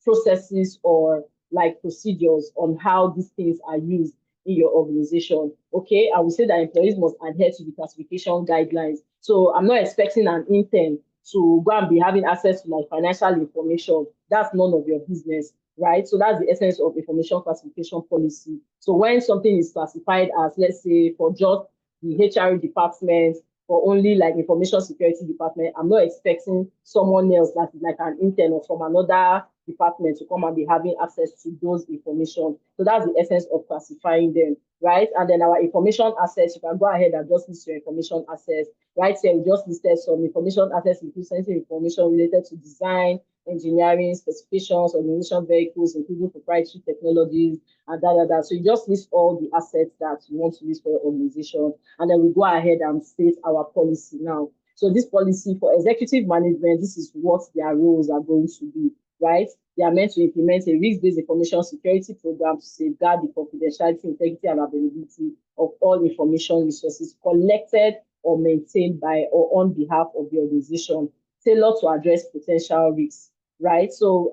processes, or like procedures on how these things are used in your organization. Okay, I will say that employees must adhere to the classification guidelines. So I'm not expecting an intern to go and be having access to my financial information. That's none of your business, right? So that's the essence of information classification policy. So when something is classified as, let's say, for just the HR department, or only like information security department, I'm not expecting someone else that is like an intern or from another department to come and be having access to those information. So that's the essence of classifying them, right? And then our information assets, you can go ahead and just list your information assets. Right here, we just listed some information assets, including sensitive information related to design, engineering, specifications, organization vehicles, including proprietary technologies, and da. So you just list all the assets that you want to list for your organization, and then we go ahead and state our policy now. So this policy for executive management, this is what their roles are going to be, right? They are meant to implement a risk-based information security program to safeguard the confidentiality, integrity, and availability of all information resources collected or maintained by or on behalf of the organization, tailored to address potential risks, right? So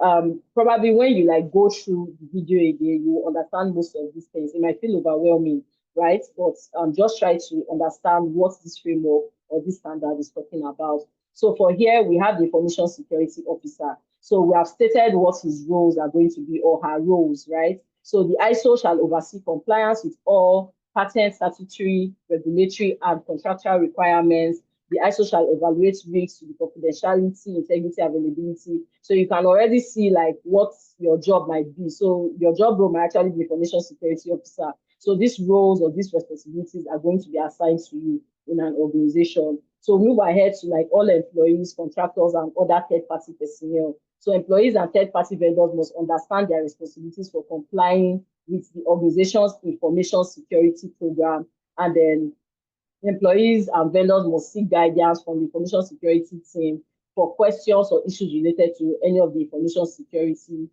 probably when you like go through the video again, you understand most of these things. It might feel overwhelming, right? But just try to understand what this framework or this standard is talking about. So for here, we have the information security officer. So we have stated what his roles are going to be or her roles, right? So the ISO shall oversee compliance with all patent, statutory, regulatory, and contractual requirements. The ISO shall evaluate risks to the confidentiality, integrity, availability. So you can already see like what your job might be. So your job role might actually be information security officer. So these roles or these responsibilities are going to be assigned to you in an organization. So move ahead to like all employees, contractors, and other third-party personnel. So employees and third-party vendors must understand their responsibilities for complying with the organization's information security program. And then employees and vendors must seek guidance from the information security team for questions or issues related to any of the information security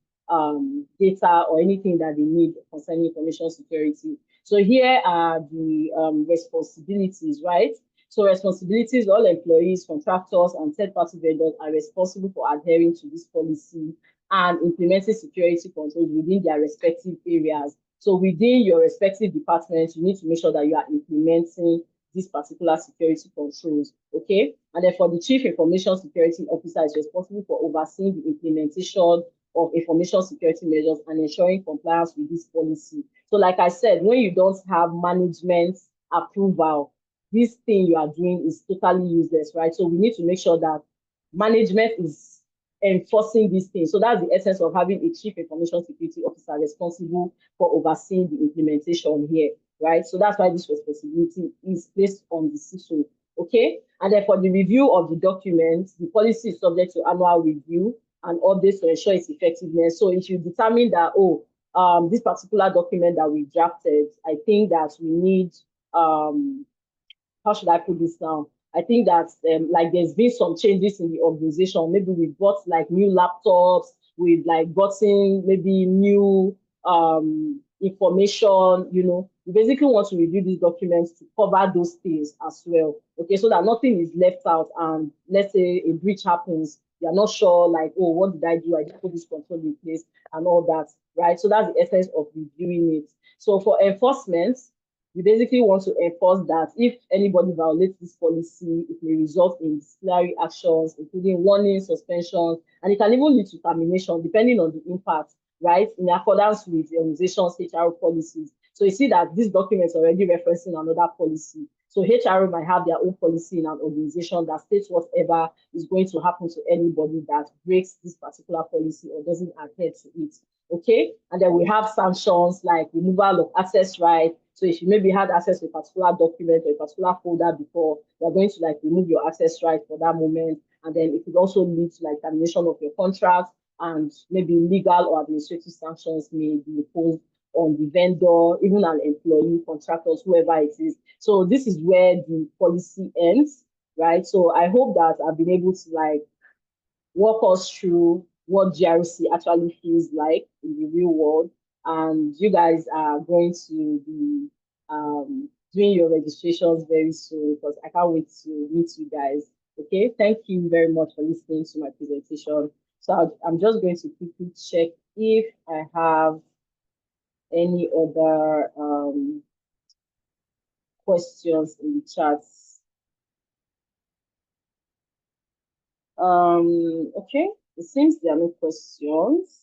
data or anything that they need concerning information security. So here are the responsibilities, right? So responsibilities, all employees, contractors, and third-party vendors are responsible for adhering to this policy and implementing security controls within their respective areas. So within your respective departments, you need to make sure that you are implementing these particular security controls, okay? And then for the Chief Information Security Officer is responsible for overseeing the implementation of information security measures and ensuring compliance with this policy. So like I said, when you don't have management approval, this thing you are doing is totally useless, right? So we need to make sure that management is enforcing these things. So that's the essence of having a Chief Information Security Officer responsible for overseeing the implementation here, right? So that's why this responsibility is placed on the CISO, okay? And then for the review of the documents, the policy is subject to annual review and updates to ensure its effectiveness. So if you determine that, this particular document that we drafted, I think that we need, how should I put this now? I think that like there's been some changes in the organization. Maybe we've got like new laptops, we've like gotten maybe new information, you know. We basically want to review these documents to cover those things as well. Okay, so that nothing is left out, and let's say a breach happens, you're not sure like, oh, what did I do? I did put this control in place and all that, right? So that's the essence of reviewing it. So for enforcement, we basically want to enforce that if anybody violates this policy, it may result in disciplinary actions, including warnings, suspensions, and it can even lead to termination, depending on the impact, right, in accordance with the organization's HR policies. So you see that this document is already referencing another policy. So HR might have their own policy in an organization that states whatever is going to happen to anybody that breaks this particular policy or doesn't adhere to it. Okay, and then we have sanctions like removal of access right. So if you maybe had access to a particular document or a particular folder before, you're going to like remove your access right for that moment. And then it could also lead to like termination of your contract, and maybe legal or administrative sanctions may be imposed on the vendor, even an employee, contractors, whoever it is. So this is where the policy ends, right? So I hope that I've been able to like walk us through what GRC actually feels like in the real world. And you guys are going to be doing your registrations very soon, because I can't wait to meet you guys. Okay, thank you very much for listening to my presentation. So I'm just going to quickly check if I have any other questions in the chats. Okay, it seems there are no questions.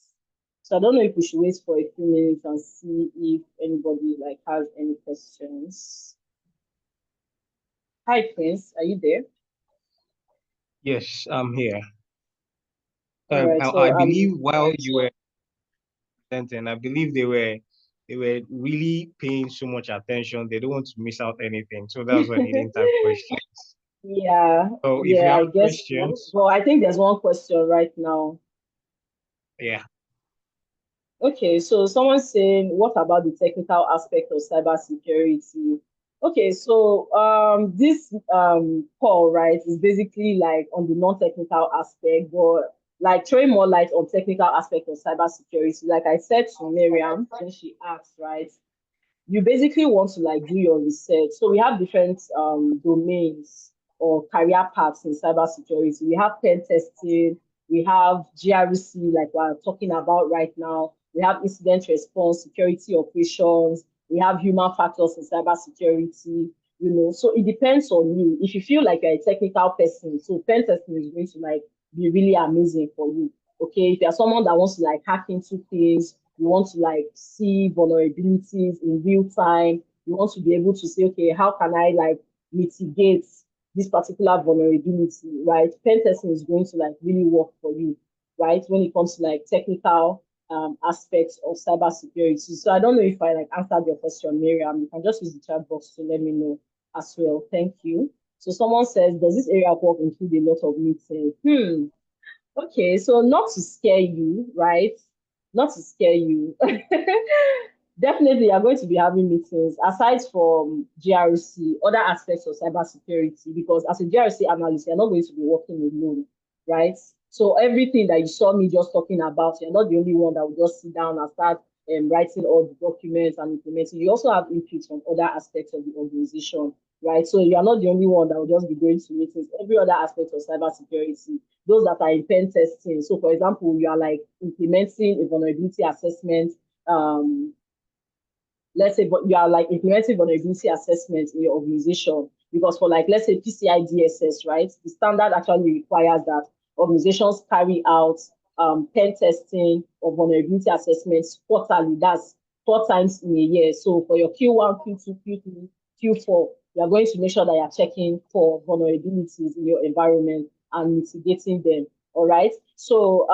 So I don't know if we should wait for a few minutes and see if anybody like has any questions. Hi, Prince, are you there? Yes, I'm here. All right, I believe while you were presenting, I believe they were really paying so much attention. They don't want to miss out anything. So that's why they didn't type questions. yeah, So if you yeah, have I guess so. questions, Well, I think there's one question right now. yeah. Okay, so someone's saying, what about the technical aspect of cybersecurity? Okay, so this call, right, is basically like on the non-technical aspect, but like throwing more light on technical aspect of cybersecurity. Like I said to Miriam when she asked, right, you basically want to like do your research. So we have different domains or career paths in cybersecurity. We have pen testing, we have GRC, like we're talking about right now. We have incident response, security operations. We have human factors in cybersecurity. You know, so it depends on you. If you feel like you're a technical person, so pen testing is going to like be really amazing for you. Okay, if you're someone that wants to like hack into things, you want to like see vulnerabilities in real time, you want to be able to say, okay, how can I like mitigate this particular vulnerability, right? Pen testing is going to like really work for you, right? When it comes to like technical aspects of cybersecurity. So I don't know if I like answered your question, Miriam. You can just use the chat box to let me know as well. Thank you. So someone says, does this area of work include a lot of meetings? Okay, so not to scare you, right? Not to scare you. Definitely, you're going to be having meetings aside from GRC, other aspects of cybersecurity, because as a GRC analyst, you're not going to be working alone, right? So everything that you saw me just talking about, you're not the only one that will just sit down and start writing all the documents and implementing. You also have input from other aspects of the organization, right? So you are not the only one that will just be going to meetings. Every other aspect of cybersecurity, those that are in pen testing. So, for example, you are like implementing a vulnerability assessment. Let's say, but you are like implementing vulnerability assessment in your organization, because for like, let's say PCI DSS, right? The standard actually requires that organizations carry out pen testing or vulnerability assessments quarterly. That's 4 times in a year. So for your Q1, Q2, Q3, Q4, you are going to make sure that you are checking for vulnerabilities in your environment and mitigating them. All right. So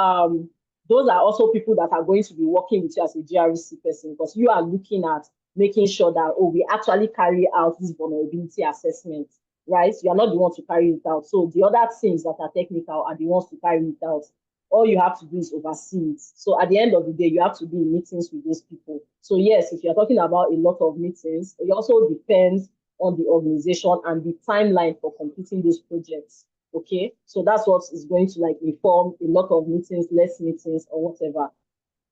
those are also people that are going to be working with you as a GRC person, because you are looking at making sure that, oh, we actually carry out this vulnerability assessment, right? You are not the one to carry it out. So the other teams that are technical are the ones to carry it out. All you have to do is oversee it. So at the end of the day, you have to be in meetings with those people. So yes, if you're talking about a lot of meetings, it also depends on the organization and the timeline for completing those projects. Okay, so that's what is going to like inform a lot of meetings, less meetings, or whatever.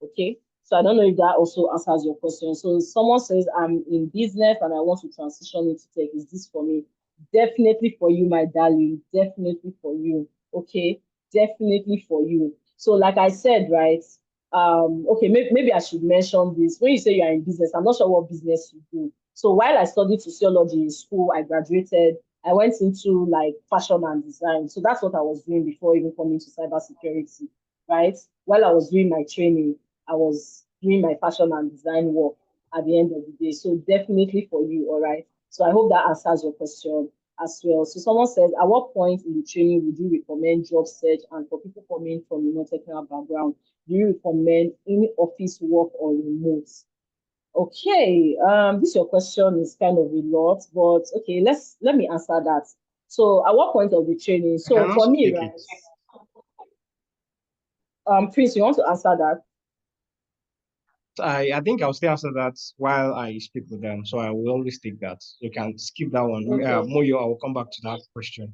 Okay, so I don't know if that also answers your question. So someone says, I'm in business and I want to transition into tech. Is this for me? Definitely for you, my darling. Definitely for you. Okay, definitely for you. So like I said, right? Okay, maybe I should mention this. When you say you're in business, I'm not sure what business you do. So while I studied sociology in school, I graduated, I went into like fashion and design. So that's what I was doing before even coming to cybersecurity, right? While I was doing my training, I was doing my fashion and design work at the end of the day. So definitely for you, all right? So I hope that answers your question as well. So someone says, at what point in the training would you recommend job search, and for people coming from a non-technical background, do you recommend in office work or remote? Okay, this your question is kind of a lot, but okay, let me answer that. So at what point of the training? I can So for also me, take right, it. Prince, you want to answer that? I think I'll stay after that while I speak with them. So I will always take that. You can skip that one. Okay. Moyo, I will come back to that question.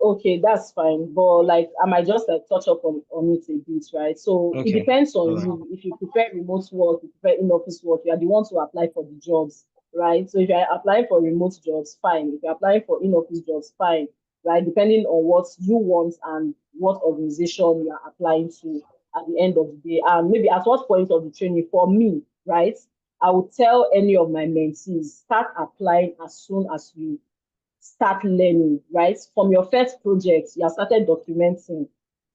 Okay, that's fine. But like I might just like touch up on it a bit, right? So it Okay. depends All on right. you. If you prefer remote work, you prefer in-office work, you are the one to apply for the jobs, right? So if you're applying for remote jobs, fine. If you're applying for in-office jobs, fine, right? Depending on what you want and what organization you are applying to at the end of the day. And maybe at what point of the training, for me, right? I would tell any of my mentees, start applying as soon as you start learning, right? From your first project, you have started documenting.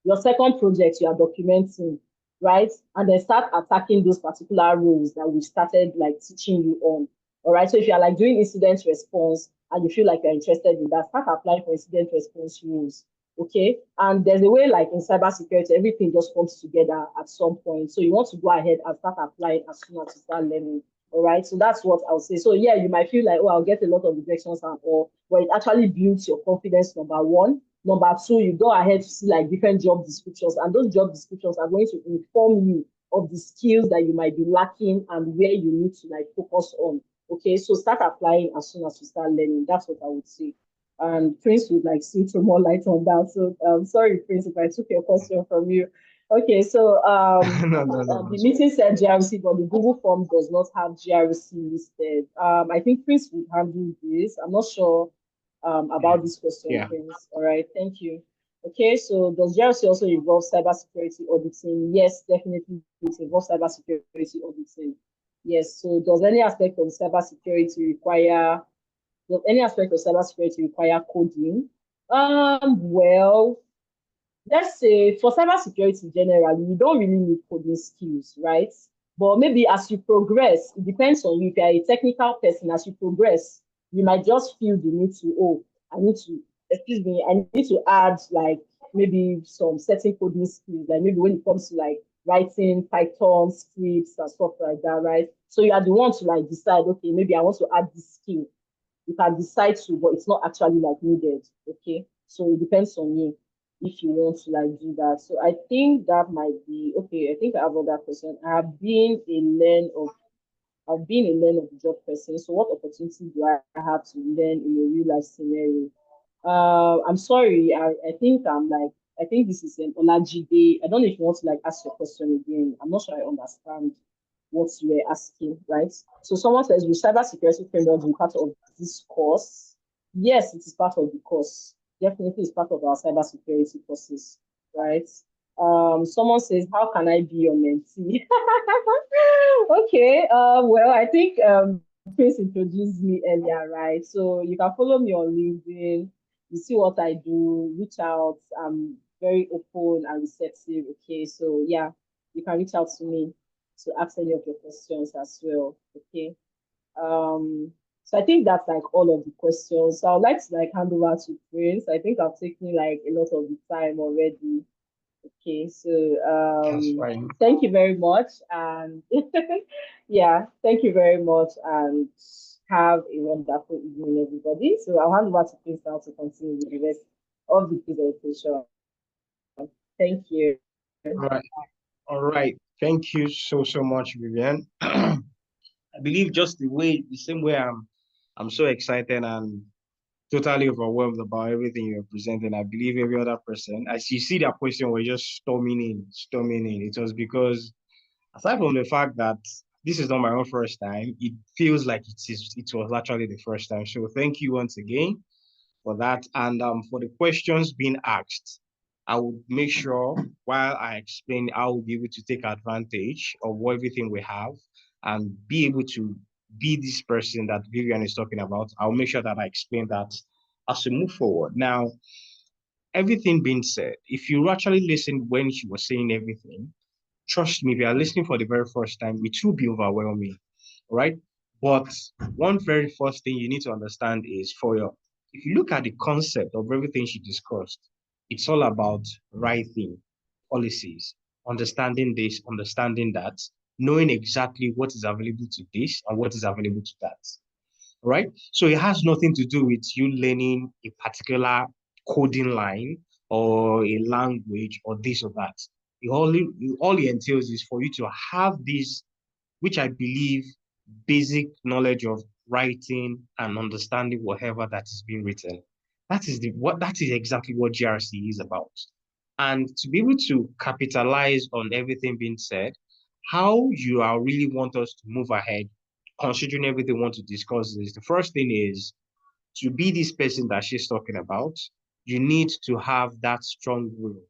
Your second project, you are documenting, right? And then start attacking those particular roles that we started like teaching you on. All right. So if you are like doing incident response and you feel like you're interested in that, start applying for incident response roles. Okay. And there's a way like in cybersecurity, everything just comes together at some point. So you want to go ahead and start applying as soon as you start learning. All right. So that's what I'll say. So yeah, you might feel like, oh, I'll get a lot of rejections and all, but it actually builds your confidence, number one. Number two, you go ahead to see like different job descriptions, and those job descriptions are going to inform you of the skills that you might be lacking and where you need to like focus on. Okay, so start applying as soon as you start learning. That's what I would say. And Prince would like see throw more light on that. So sorry, Prince, if I took your question from you. Okay, so No, no, no, the that's fine. meeting said GRC, but the Google form does not have GRC listed. I think Prince would handle this. I'm not sure Yeah. about this question, Yeah. Prince. All right, thank you. Okay, so does GRC also involve cybersecurity auditing? Yes, definitely it involves cybersecurity auditing. Yes, so does any aspect of cybersecurity require does any aspect of cybersecurity require coding? Well, let's say for cybersecurity generally, you don't really need coding skills, right? But maybe as you progress, it depends on you. If you're a technical person, as you progress, you might just feel the need to, oh, I need to, excuse me, I need to add like maybe some certain coding skills, like maybe when it comes to like writing Python scripts and stuff like that, right? So you are the one to like decide, okay, maybe I want to add this skill. You can decide to, but it's not actually like needed. Okay. So it depends on you if you want to like do that. So I think that might be okay. I think I have other question. I've been a learn of the job person. So what opportunity do I have to learn in a real life scenario? I'm sorry. I think I'm like I think this is an Olajide. I don't know if you want to like ask your question again. I'm not sure I understand what you were asking, right? So someone says, will cybersecurity framework be part of this course? Yes, it is part of the course. Definitely it's part of our cybersecurity courses, right? Someone says, how can I be your mentee? Okay, well, I think Chris introduced me earlier, right? So you can follow me on LinkedIn. You see what I do, reach out. I'm very open and receptive. Okay, so yeah, you can reach out to me to ask any of your questions as well. Okay. So I think that's like all of the questions. So I would like to like hand over to Prince. I think I've taken like a lot of the time already. Okay, so That's fine. thank you very much. And yeah, thank you very much and have a wonderful evening, everybody. So I'll hand over to Prince now to continue with the rest of the presentation. Thank you. All right. All right. Thank you so much, Vivian. I believe just the same way I'm so excited and totally overwhelmed about everything you're presenting. I believe every other person, as you see that question, we're just storming in, storming in. It was because aside from the fact that this is not my own first time, it feels like it was actually the first time. So thank you once again for that. And for the questions being asked, I would make sure while I explain, I will be able to take advantage of everything we have and be able to be this person that Vivian is talking about. I'll make sure that I explain that as we move forward. Now, everything being said, if you actually listen when she was saying everything, trust me, if you are listening for the very first time, it will be overwhelming, right? But one very first thing you need to understand is if you look at the concept of everything she discussed, it's all about writing policies, understanding this, understanding that, knowing exactly what is available to this and what is available to that, right? So it has nothing to do with you learning a particular coding line or a language or this or that. All it entails is for you to have this, which I believe, basic knowledge of writing and understanding whatever that is being written. That is exactly what GRC is about. And to be able to capitalize on everything being said, how you are really want us to move ahead, considering everything we want to discuss is the first thing is to be this person that she's talking about, you need to have that strong will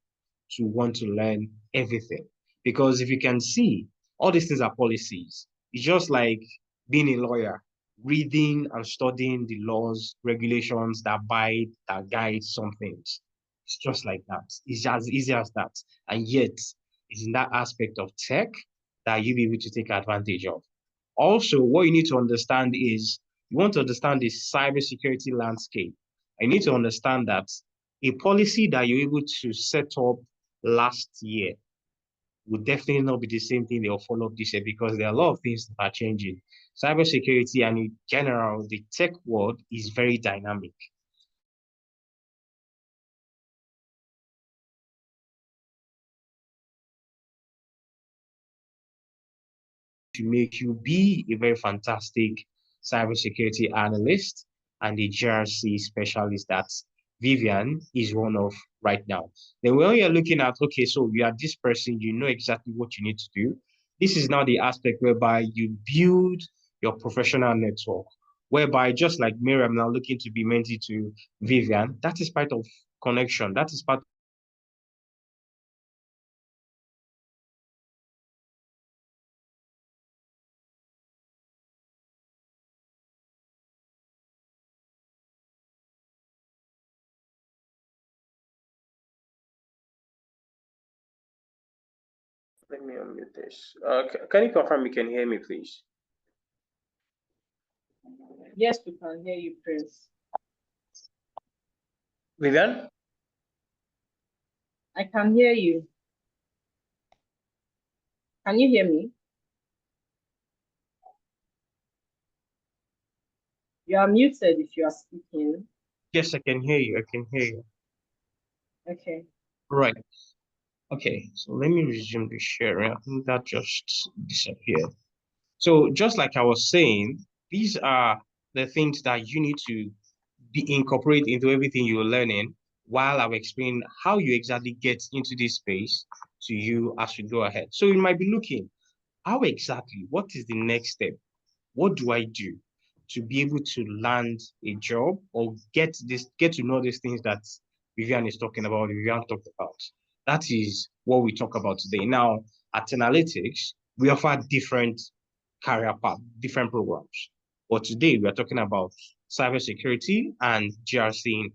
to want to learn everything. Because if you can see, all these things are policies. It's just like being a lawyer, reading and studying the laws, regulations that guide some things. It's just like that. It's as easy as that. And yet, it's in that aspect of tech that you'll be able to take advantage of. Also, what you need to understand is you want to understand the cybersecurity landscape. I need to understand that a policy that you're able to set up last year would definitely not be the same thing they'll follow up this year because there are a lot of things that are changing. Cybersecurity and in general, the tech world is very dynamic. To make you be a very fantastic cybersecurity analyst and a GRC specialist that Vivian is one of right now. Then when you're looking at, okay, so you are this person, you know exactly what you need to do. This is now the aspect whereby you build your professional network, whereby just like Miriam now looking to be mentee to Vivian, that is part of connection. That is part Let me unmute this. Can you confirm you can hear me, please? Yes, we can hear you, Prince. Vivian? I can hear you. Can you hear me? You are muted if you are speaking. Yes, I can hear you. I can hear you. Okay. Right. Okay, so let me resume the sharing. I think that just disappeared. So just like I was saying, these are the things that you need to be incorporate into everything you're learning while I've explained how you exactly get into this space to you as we go ahead. So you might be looking, how exactly, what is the next step? What do I do to be able to land a job or get to know these things that Vivian is talking about, Vivian talked about? That is what we talk about today. Now, at Analytics, we offer different career paths, different programs. But today we are talking about cybersecurity and GRC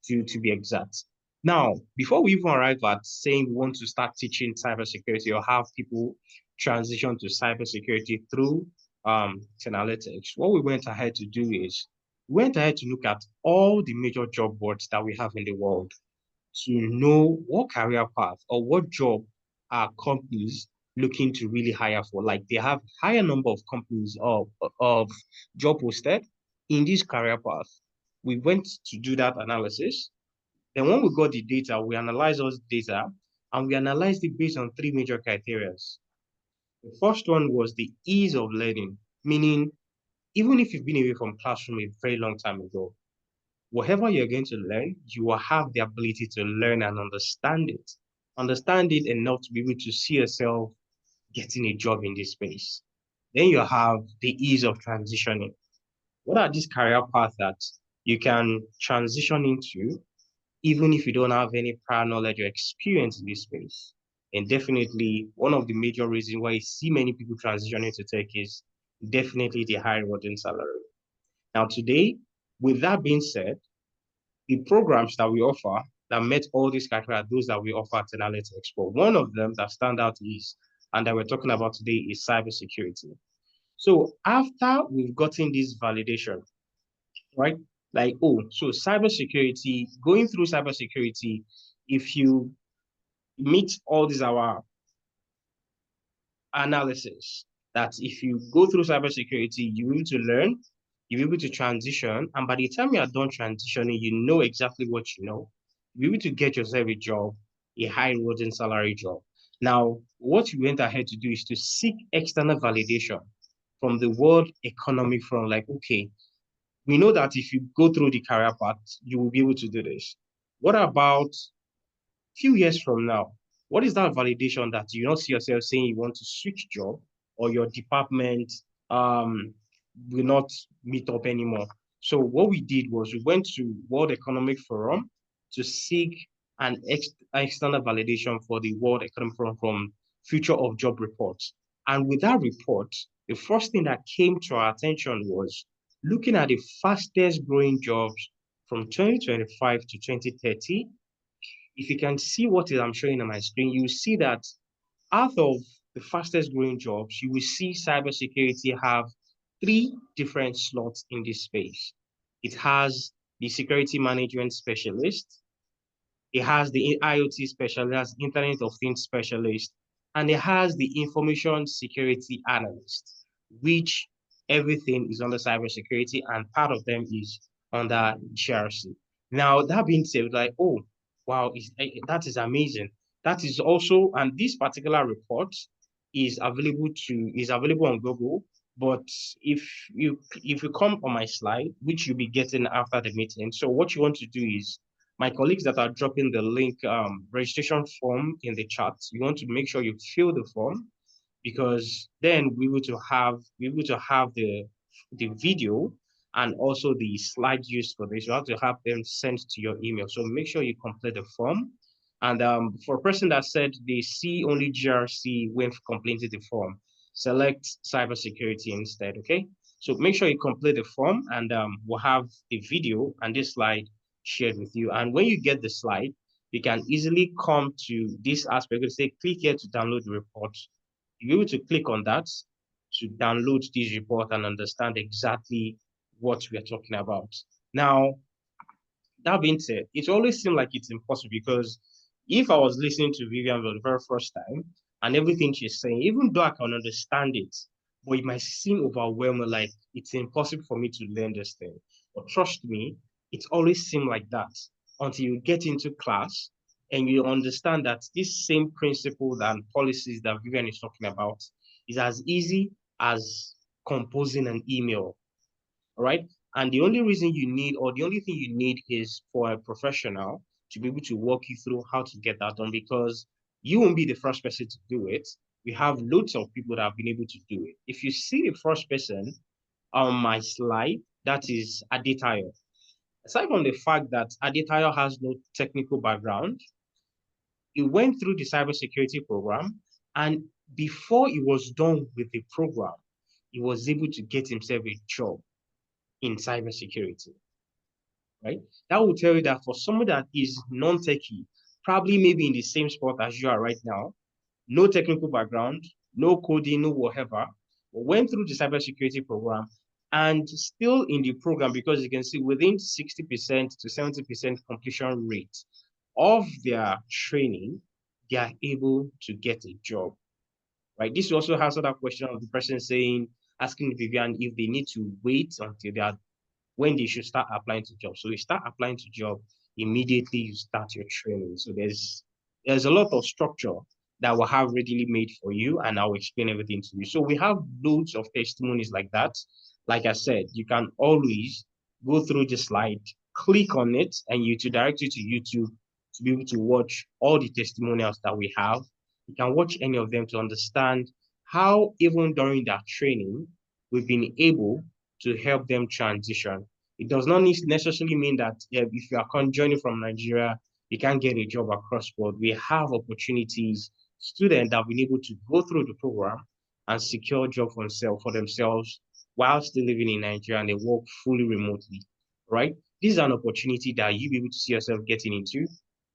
to be exact. Now, before we even arrive at saying we want to start teaching cybersecurity or have people transition to cybersecurity through analytics, what we went ahead to do is we went ahead to look at all the major job boards that we have in the world to know what career path or what job are companies looking to really hire for. Like they have higher number of companies of job posted in this career path. We went to do that analysis. Then when we got the data, we analyzed those data and we analyzed it based on three major criteria. The first one was the ease of learning, meaning even if you've been away from classroom a very long time ago, whatever you're going to learn, you will have the ability to learn and understand it. Understand it enough to be able to see yourself getting a job in this space. Then you have the ease of transitioning. What are these career paths that you can transition into even if you don't have any prior knowledge or experience in this space? And definitely one of the major reasons why you see many people transitioning to tech is definitely the high rewarding salary. Now today, with that being said, the programs that we offer that met all these criteria, those that we offer at Analytics. But one of them that stand out is, and that we're talking about today, is cybersecurity. So after we've gotten this validation, right? Like, oh, so cybersecurity, going through cybersecurity, if you meet all these our analysis, that if you go through cybersecurity, you will to learn, you'll be able to transition, and by the time you are done transitioning, you know exactly what you know. You'll be able to get yourself a job, a high rewarding salary job. Now, what we went ahead to do is to seek external validation from the World Economic Forum. Like, okay, we know that if you go through the career path, you will be able to do this. What about few years from now, what is that validation that you don't see yourself saying you want to switch job or your department will not meet up anymore? So what we did was we went to World Economic Forum to seek an external validation for the World Economic Forum from Future of Job reports. And with that report, the first thing that came to our attention was looking at the fastest growing jobs from 2025 to 2030. If you can see what I'm showing on my screen, you see that out of the fastest growing jobs, you will see cybersecurity have three different slots in this space. It has the security management specialist, it has the IoT specialist, Internet of Things specialist, and it has the information security analyst, which everything is under cybersecurity and part of them is under GRC. Now, that being said, like, oh, wow, that is amazing. That is also, and this particular report is available on Google. But if you come on my slide, which you'll be getting after the meeting, so what you want to do is my colleagues that are dropping the link registration form in the chat, you want to make sure you fill the form because then we will to have the video and also the slide used for this. You have to have them sent to your email. So make sure you complete the form. And for a person that said they see only GRC when completing the form, select cybersecurity instead, okay? So make sure you complete the form and we'll have the video and this slide shared with you. And when you get the slide, you can easily come to this aspect and say, click here to download the report. You're able to click on that to download this report and understand exactly what we are talking about. Now, that being said, it always seemed like it's impossible because if I was listening to Vivian for the very first time and everything she's saying, even though I can understand it, but it might seem overwhelming, like it's impossible for me to learn this thing. But trust me, it always seemed like that until you get into class and you understand that this same principle and policies that Vivian is talking about is as easy as composing an email, right? And the only reason you need, or the only thing you need is for a professional to be able to walk you through how to get that done because you won't be the first person to do it. We have loads of people that have been able to do it. If you see the first person on my slide, that is Adetayo. Aside from the fact that Adetayo has no technical background, he went through the cybersecurity program, and before he was done with the program, he was able to get himself a job in cybersecurity, right? That will tell you that for someone that is non-techie, probably maybe in the same spot as you are right now, no technical background, no coding, no whatever, went through the cybersecurity program and still in the program, because you can see within 60% to 70% completion rate of their training, they are able to get a job, right? This also has another question of the person saying, asking Vivian if they need to wait until they are when they should start applying to jobs. So you start applying to job, immediately you start your training. So there's a lot of structure that we have readily made for you, and I'll explain everything to you. So we have loads of testimonies like that. Like I said, you can always go through the slide, click on it, and you to direct you to YouTube to be able to watch all the testimonials that we have. You can watch any of them to understand how even during that training, we've been able to help them transition. It does not necessarily mean that if you are joining from Nigeria, you can't get a job across board. We have opportunities, students that have been able to go through the program and secure job for themselves while still living in Nigeria, and they work fully remotely, right? This is an opportunity that you'll be able to see yourself getting into.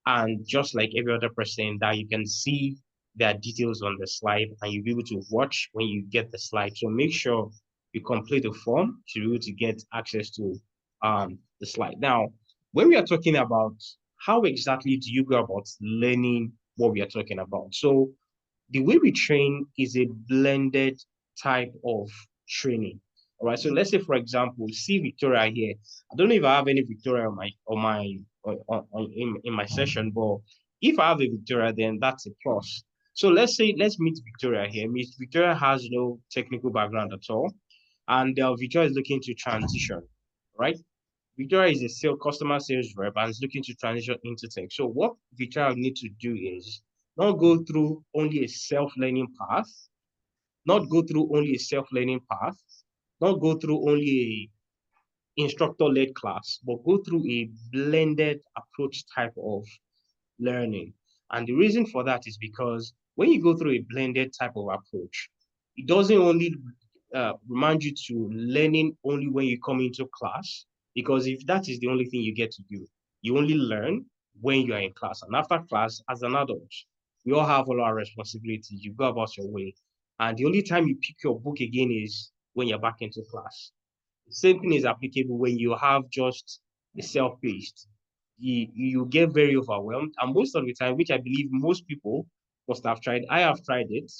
And just like every other person, that you can see their details on the slide and you'll be able to watch when you get the slide. So make sure you complete the form to be able to get access to the slide. Now, when we are talking about how exactly do you go about learning what we are talking about? So the way we train is a blended type of training. All right. So let's say, for example, see Victoria here. I don't know if I have any Victoria in my session, but if I have a Victoria, then that's a plus. So let's meet Victoria here. Miss Victoria has no technical background at all, and Victoria is looking to transition, right? Victoria is a customer sales rep and is looking to transition into tech. So what Victoria need to do is not go through only a self-learning path, not go through only a self-learning path, not go through only a instructor-led class, but go through a blended approach type of learning. And the reason for that is because when you go through a blended type of approach, it doesn't only remind you to learning only when you come into class, because if that is the only thing you get to do, you only learn when you are in class. And after class, as an adult, we all have all our responsibilities. You go about your way. And the only time you pick your book again is when you're back into class. The same thing is applicable when you have just the self-paced. You get very overwhelmed. And most of the time, which I believe most people must have tried, I have tried it.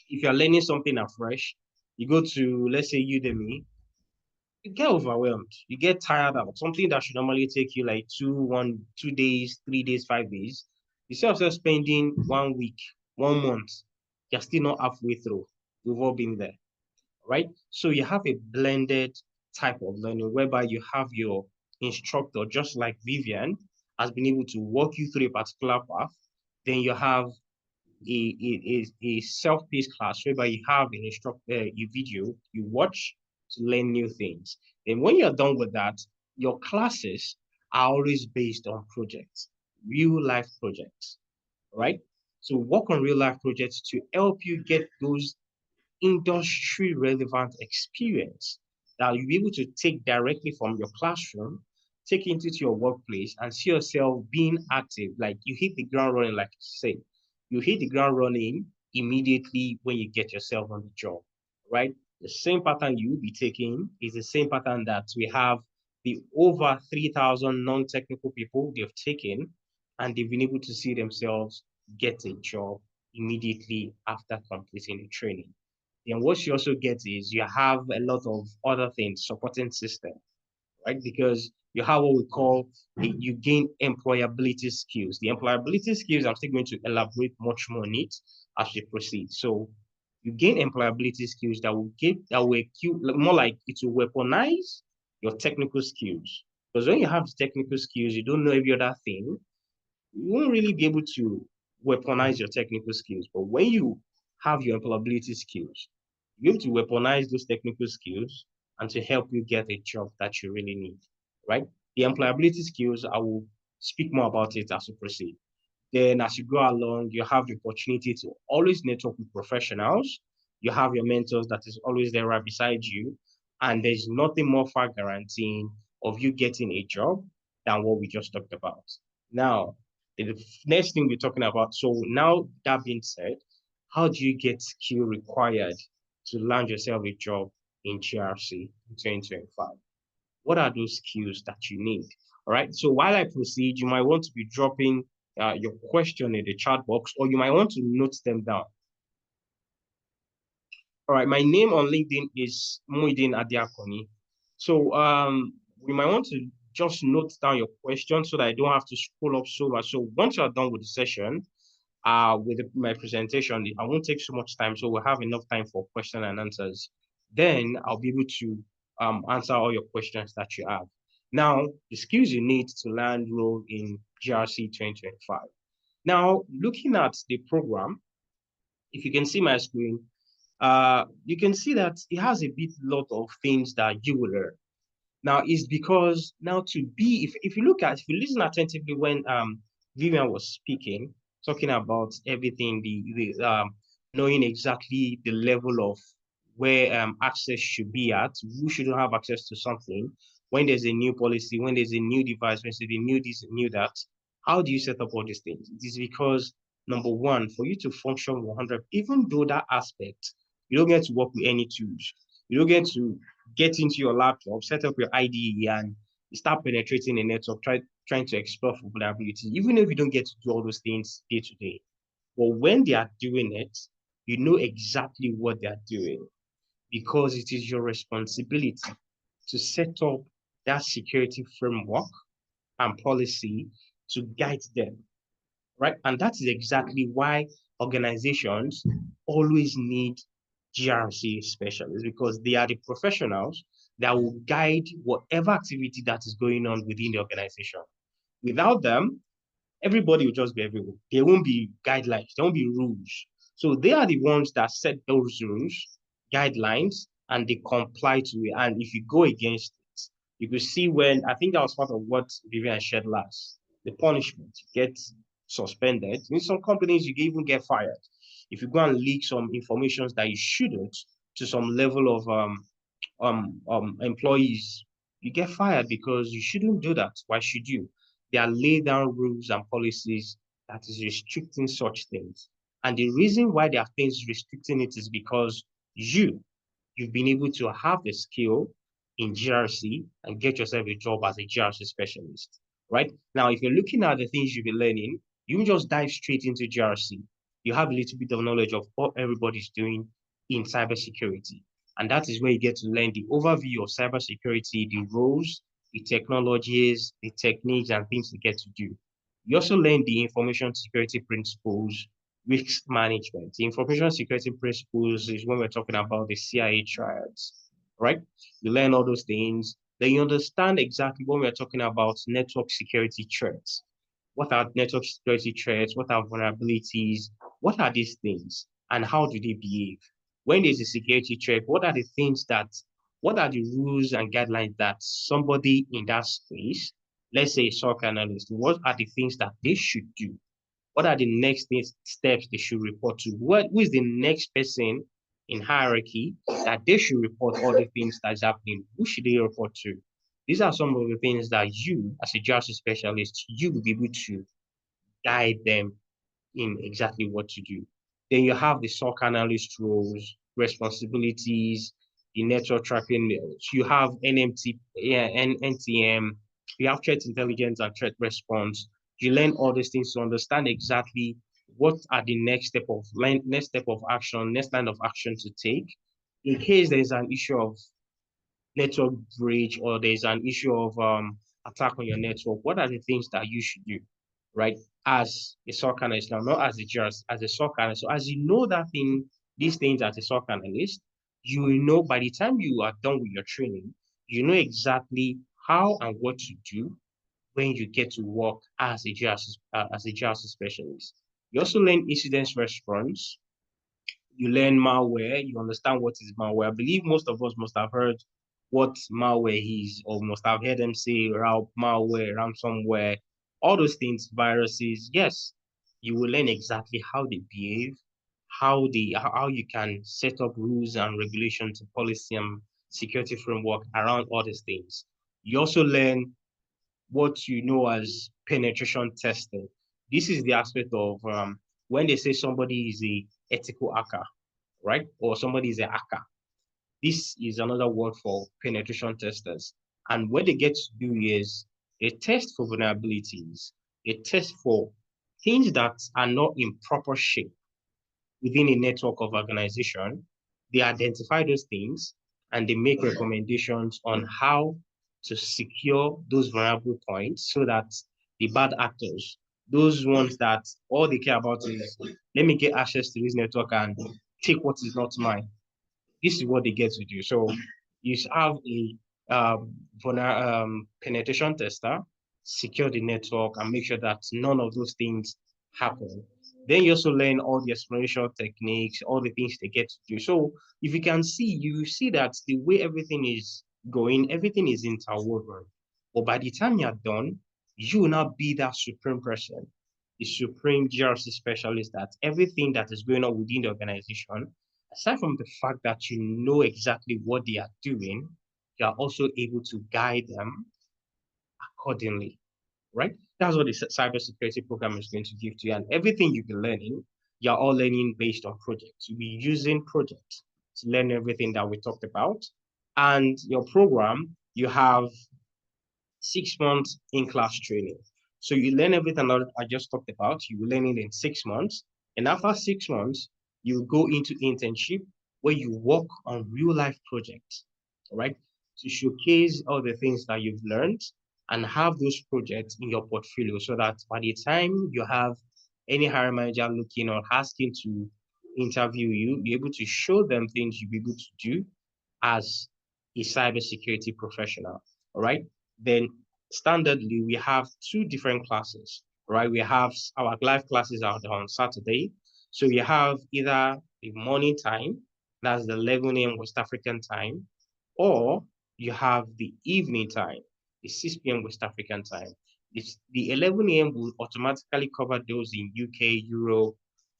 If you're learning something afresh, you go to, let's say, Udemy, you get overwhelmed. You get tired out. Something that should normally take you like 2 days, 3 days, 5 days. You see yourself spending 1 week, 1 month. You're still not halfway through. We've all been there, right? So you have a blended type of learning whereby you have your instructor, just like Vivian, has been able to walk you through a particular path. Then you have a self-paced class whereby you have an instructor, a video you watch to learn new things. And when you're done with that, your classes are always based on projects, real life projects, right? So work on real life projects to help you get those industry relevant experience that you'll be able to take directly from your classroom, take into your workplace, and see yourself being active. Like you hit the ground running, like you say, you hit the ground running immediately when you get yourself on the job, right? The same pattern you will be taking is the same pattern that we have the over 3,000 non-technical people they've taken, and they've been able to see themselves get a job immediately after completing the training. Then what you also get is you have a lot of other things, supporting system, right? Because you have what we call, you gain employability skills. The employability skills, I'm still going to elaborate much more on it as we proceed. So you gain employability skills that will more like it will weaponize your technical skills. Because when you have technical skills, you don't know every other thing, you won't really be able to weaponize your technical skills. But when you have your employability skills. You have to weaponize those technical skills and to help you get a job that you really need, right? The employability skills, I will speak more about it as we proceed. Then as you go along, you have the opportunity to always network with professionals. You have your mentors that is always there right beside you. And there's nothing more far guaranteeing of you getting a job than what we just talked about. Now, the next thing we're talking about. So now that being said, how do you get skill required to land yourself a job in GRC in 2025? What are those skills that you need? All right. So while I proceed, you might want to be dropping your question in the chat box, or you might want to note them down. All right. My name on LinkedIn is Muidin Adiakoni. So we might want to just note down your question so that I don't have to scroll up so much. So once you're done with the session, with my presentation, I won't take so much time, so we'll have enough time for question and answers. Then I'll be able to answer all your questions that you have. Now, the skills you need to land role in GRC 2025. Now, looking at the program, if you can see my screen, you can see that it has a lot of things that you will learn. Now, it's because now to be, if you look at, if you listen attentively when Vivian was speaking, talking about everything, knowing exactly the level of where access should be at, who shouldn't have access to something, when there's a new policy, when there's a new device, when there's a new this, new that, how do you set up all these things? It is because, number one, for you to function 100, even though that aspect, you don't get to work with any tools. You don't get into your laptop, set up your IDE, and start penetrating the network, trying to explore for vulnerabilities, even if you don't get to do all those things day to day. But when they are doing it, you know exactly what they are doing because it is your responsibility to set up that security framework and policy to guide them, right? And that is exactly why organizations always need GRC specialists because they are the professionals that will guide whatever activity that is going on within the organization. Without them, everybody will just be everywhere. There won't be guidelines, there won't be rules. So they are the ones that set those rules, guidelines, and they comply to it. And if you go against it, you could see when I think that was part of what Vivian shared last. The punishment, you get suspended. In some companies, you can even get fired. If you go and leak some information that you shouldn't to some level of employees, you get fired because you shouldn't do that. Why should you? There are laid down rules and policies that is restricting such things. And the reason why there are things restricting it is because you've been able to have the skill in GRC and get yourself a job as a GRC specialist, right? Now, if you're looking at the things you've been learning, you just dive straight into GRC. You have a little bit of knowledge of what everybody's doing in cybersecurity. And that is where you get to learn the overview of cybersecurity, the roles, the technologies, the techniques, and things you get to do. You also learn the information security principles, risk management. The information security principles is when we're talking about the CIA triads, right? You learn all those things. Then you understand exactly when we're talking about network security threats. What are network security threats? What are vulnerabilities? What are these things? And how do they behave? When there's a security threat, what are the things that, what are the rules and guidelines that somebody in that space, let's say a SOC analyst, what are the things that they should do? What are the next steps they should report to? Who is the next person in hierarchy that they should report all the things that's happening? Who should they report to? These are some of the things that you, as a justice specialist, you will be able to guide them in exactly what to do. Then you have the SOC analyst roles, responsibilities, the network tracking. You have NMT, yeah, NTM. You have threat intelligence and threat response. You learn all these things to understand exactly what are the next step of action, next line of action to take in case there is an issue of network breach or there's an issue of attack on your network. What are the things that you should do, right? As a SOC analyst, now not as a just as a SOC analyst. So as you know that thing, these things as a SOC analyst, you will know by the time you are done with your training, you know exactly how and what to do when you get to work as a GRC, specialist. You also learn incident response, You learn malware, you understand what is malware. I believe most of us must have heard what malware is, or must have heard them say malware, ransomware, all those things, viruses. Yes, you will learn exactly how they behave, how you can set up rules and regulations, policy and security framework around all these things. You also learn what you know as penetration testing. This is the aspect of when they say somebody is a ethical hacker, right? Or somebody is a hacker. This is another word for penetration testers. And what they get to do is they test for vulnerabilities, they test for things that are not in proper shape within a network of organization. They identify those things and they make recommendations on how to secure those vulnerable points so that the bad actors, those ones that all they care about is, let me get access to this network and take what is not mine. This is what they get to do. So you have a penetration tester, secure the network, and make sure that none of those things happen. Then you also learn all the exploration techniques, all the things they get to do. So if you can see, you see that the way everything is going, everything is interwoven. But by the time you're done, you will not be that supreme person, the supreme GRC specialist, that everything that is going on within the organization, aside from the fact that you know exactly what they are doing, you are also able to guide them accordingly, right? That's what the cybersecurity program is going to give to you. And everything you'll be learning, you're all learning based on projects. You'll be using projects to learn everything that we talked about. And your program, you have 6 months in-class training. So you learn everything that I just talked about. You will learn it in 6 months. And after 6 months, you go into internship where you work on real life projects, all right? To showcase all the things that you've learned and have those projects in your portfolio so that by the time you have any hiring manager looking or asking to interview you, be able to show them things you'll be able to do as a cybersecurity professional, all right? Then standardly, we have two different classes, right? We have our live classes out on Saturday. So you have either the morning time, that's the 11 a.m. West African time, or you have the evening time, the 6 p.m. West African time. The 11 a.m. will automatically cover those in UK, Europe,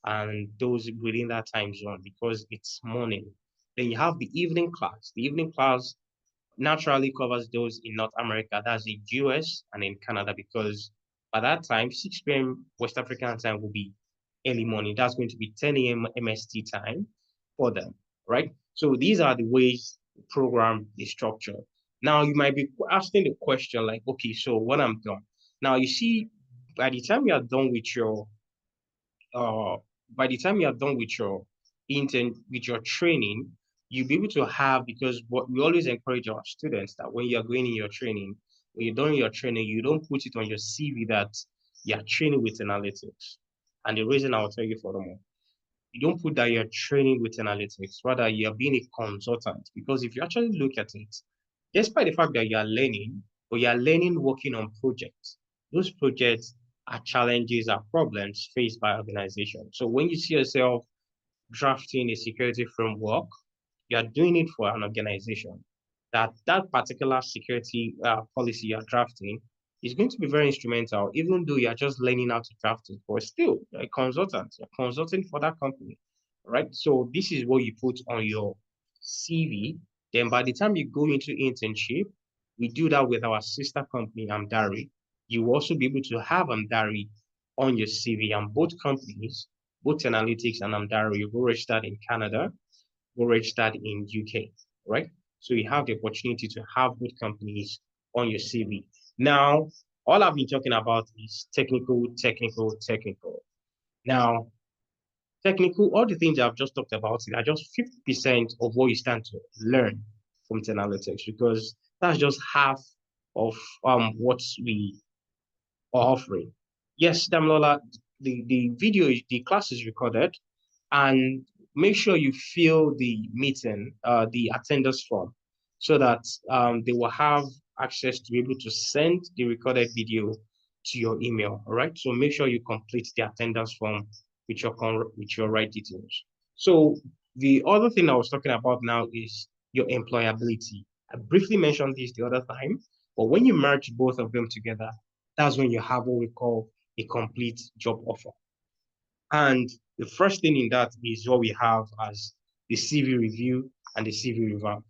and those within that time zone because it's morning. Then you have the evening class. The evening class naturally covers those in North America, that's in US and in Canada, because by that time, 6 p.m. West African time will be early morning. That's going to be 10 a.m. MST time for them, right? So these are the ways the program is structured. Now, you might be asking the question like, okay, so when I'm done, now you see, by the time you are done with your uh, by the time you are done with your training, you'll be able to have, because what we always encourage our students that when you're going in your training, when you're done your training, you don't put it on your CV that you're training with analytics. And the reason I'll tell you for the moment, you don't put that you're training with analytics, rather you're being a consultant. Because if you actually look at it, despite the fact that you are learning, but you are learning working on projects, those projects are challenges, are problems faced by organizations. So when you see yourself drafting a security framework, you are doing it for an organization. That particular security policy you're drafting is going to be very instrumental, even though you're just learning how to draft it. But still, you're a consultant. You're consulting for that company, right? So this is what you put on your CV. Then by the time you go into internship, we do that with our sister company, Amdari. You will also be able to have Amdari on your CV, and both companies, both Analytics and Amdari, you go registered in Canada, go registered in UK, right? So you have the opportunity to have both companies on your CV. Now, all I've been talking about is technical, technical, technical. Now, technical, all the things I've just talked about are just 50% of what you stand to learn from analytics, because that's just half of what we are offering. Yes, Damilola, the video, the class is recorded, and make sure you fill the meeting, the attendance form, so that they will have access to be able to send the recorded video to your email. All right. So make sure you complete the attendance form with your right details. So the other thing I was talking about now is your employability. I briefly mentioned this the other time, but when you merge both of them together, that's when you have what we call a complete job offer. And the first thing in that is what we have as the CV review and the CV revamp.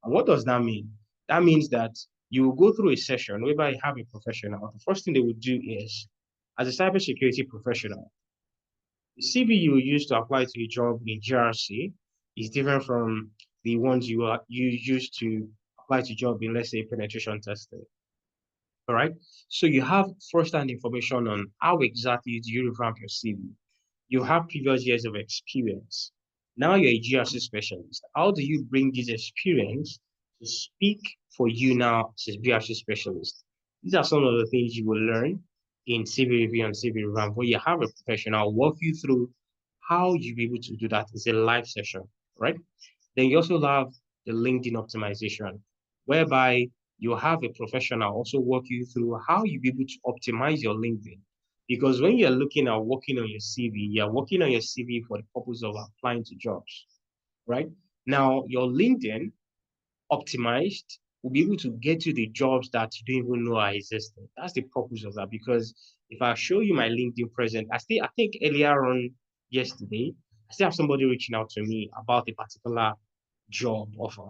And what does that mean? That means that you will go through a session whereby you have a professional. The first thing they would do is, as a cybersecurity professional, the CV you use to apply to a job in GRC is different from the ones you use to apply to job in, let's say, penetration testing. All right. So you have first-hand information on how exactly do you revamp your CV. You have previous years of experience. Now you're a GRC specialist. How do you bring this experience to speak for you now as a GRC specialist? These are some of the things you will learn in CV review and CV revamp, where you have a professional walk you through how you'll be able to do that. It's a live session, right? Then you also have the LinkedIn optimization, whereby you have a professional also walk you through how you'll be able to optimize your LinkedIn. Because when you're looking at working on your CV, you're working on your CV for the purpose of applying to jobs, right? Now, your LinkedIn optimized will be able to get you the jobs that you don't even know are existing. That's the purpose of that. Because if I show you my LinkedIn present, I think earlier on yesterday, I still have somebody reaching out to me about a particular job offer,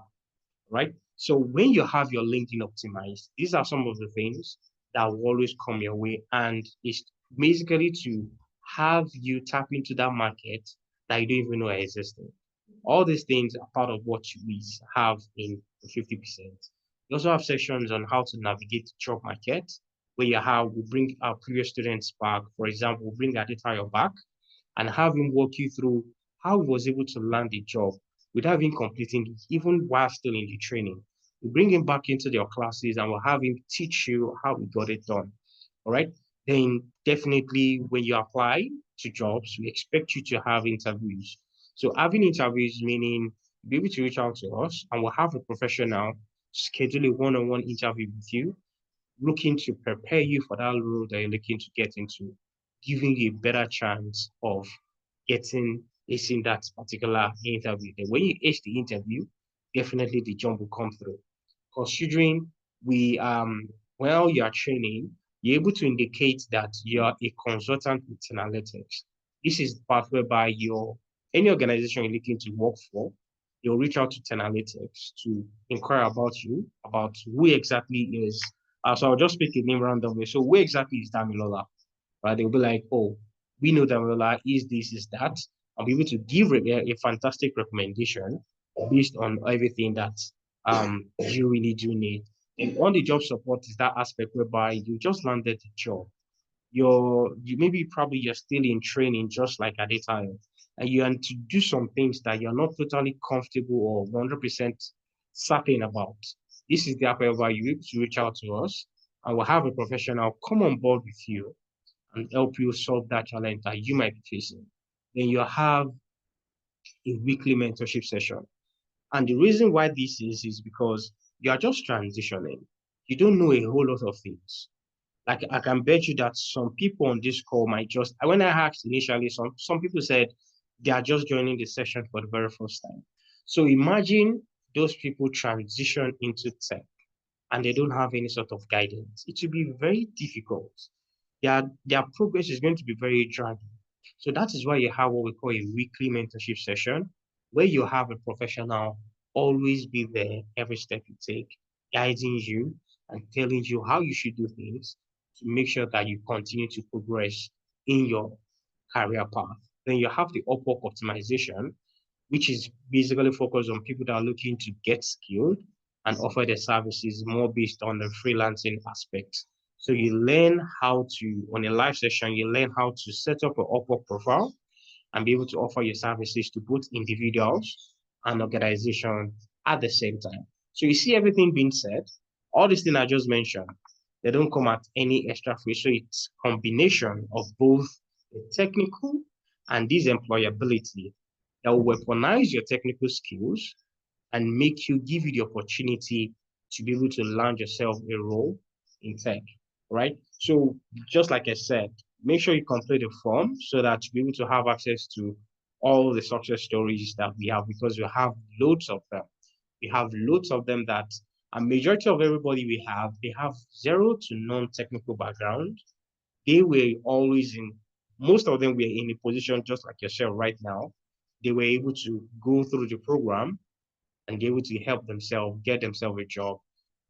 right? So when you have your LinkedIn optimized, these are some of the things that will always come your way. And it's basically to have you tap into that market that you don't even know are existing. All these things are part of what we have in the 50%. We also have sections on how to navigate the job market, where we bring our previous students back. For example, we bring Adetayo back and have him walk you through how he was able to land the job without even completing it, even while still in the training. We bring him back into their classes and we'll have him teach you how we got it done. All right. Then definitely when you apply to jobs, we expect you to have interviews. So having interviews meaning be able to reach out to us and we'll have a professional schedule a one-on-one interview with you, looking to prepare you for that role that you're looking to get into, giving you a better chance of getting acing that particular interview. Then when you ace the interview, definitely the jump will come through. Considering we while you are training, you're able to indicate that you are a consultant with analytics. This is the part whereby any organization you're looking to work for, you'll reach out to Analytics to inquire about you, about who exactly is. So I'll just pick a name randomly. So who exactly is Damilola? Right? They'll be like, oh, we know Damilola is this, is that. I'll be able to give a fantastic recommendation based on everything that you really do need. And on the job support is that aspect whereby you just landed the job. You're still in training just like at the time, and you want to do some things that you're not totally comfortable or 100% certain about. This is the app whereby you to reach out to us and we'll have a professional come on board with you and help you solve that challenge that you might be facing. Then you have a weekly mentorship session. And the reason why this is because you are just transitioning. You don't know a whole lot of things. Like I can bet you that some people on this call might just, when I asked initially, some people said they are just joining the session for the very first time. So imagine those people transition into tech and they don't have any sort of guidance. It will be very difficult. Their progress is going to be very draggy. So that is why you have what we call a weekly mentorship session, where you have a professional always be there every step you take, guiding you and telling you how you should do things to make sure that you continue to progress in your career path. Then you have the Upwork optimization, which is basically focused on people that are looking to get skilled and offer their services more based on the freelancing aspect. So you learn how to, on a live session, you learn how to set up an Upwork profile and be able to offer your services to both individuals and organizations at the same time. So you see everything being said, all these things I just mentioned, they don't come at any extra fee. So it's combination of both the technical and this employability that will weaponize your technical skills and give you the opportunity to be able to land yourself a role in tech, right? So just like I said, make sure you complete the form so that you'll be able to have access to all the success stories that we have, because we have loads of them. We have loads of them that a majority of everybody we have, they have zero to non-technical background. They were always in, most of them were in a position just like yourself right now. They were able to go through the program and be able to help themselves get themselves a job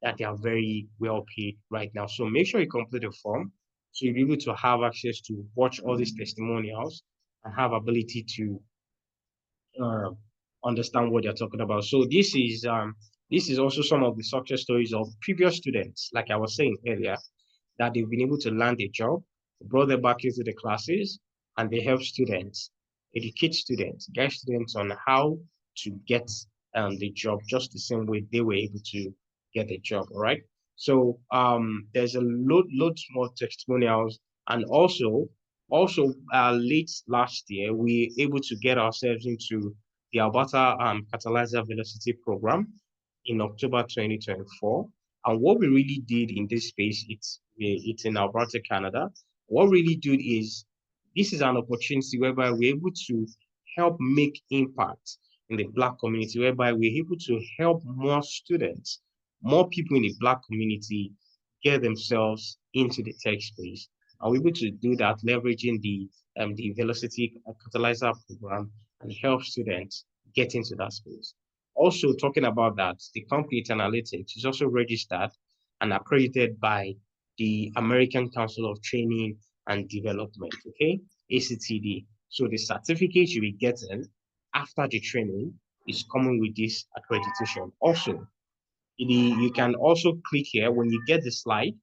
that they are very well paid right now. So make sure you complete the form so you'll be able to have access to watch all these testimonials and have ability to uh, understand what they're talking about. So this is also some of the success stories of previous students, like I was saying earlier, that they've been able to land a job, brought them back into the classes, and they help students, educate students, guide students on how to get the job just the same way they were able to get a job. All right. So there's a loads more testimonials, and also late last year we were able to get ourselves into the Alberta Catalyzer Velocity Program in October 2024. And what we really did in this space, it's in Alberta, Canada. What we really did is this is an opportunity whereby we're able to help make impact in the Black community, whereby we're able to help more students, more people in the Black community get themselves into the tech space. And we're able to do that leveraging the Velocity Catalyzer program and help students get into that space. Also, talking about that, the company Analytics is also registered and accredited by the American Council of Training and Development, okay, ACTD. So the certificate you'll be getting after the training is coming with this accreditation. Also, you can also click here when you get the slide.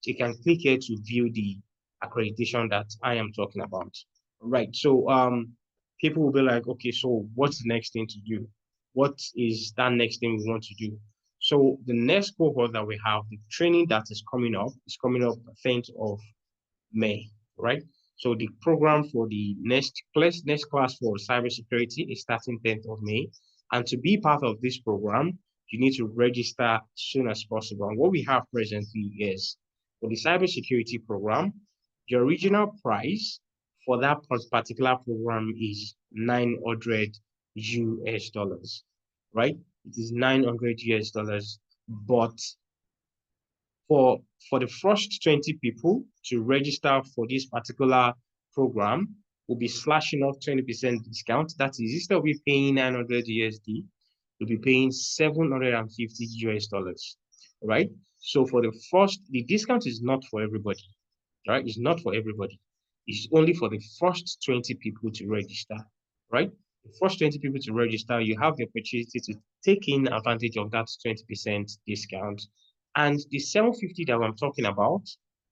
You can click here to view the accreditation that I am talking about. Right. So people will be like, okay, so what's the next thing to do? What is that next thing we want to do? So the next cohort that we have, the training that is coming up 10th of May, right? So the program for the next class for cybersecurity is starting 10th of May. And to be part of this program, you need to register as soon as possible. And what we have presently is for the cybersecurity program, the original price for that particular program is 900 US dollars, right? It is 900 US dollars, but for the first 20 people to register for this particular program, we'll be slashing off 20% discount. That is, instead of we paying 900 USD, we'll be paying 750 US dollars, right? So for the discount is not for everybody, right? It's not for everybody. It's only for the first 20 people to register, right? The first 20 people to register, you have the opportunity to take in advantage of that 20% discount. And the 750 that I'm talking about,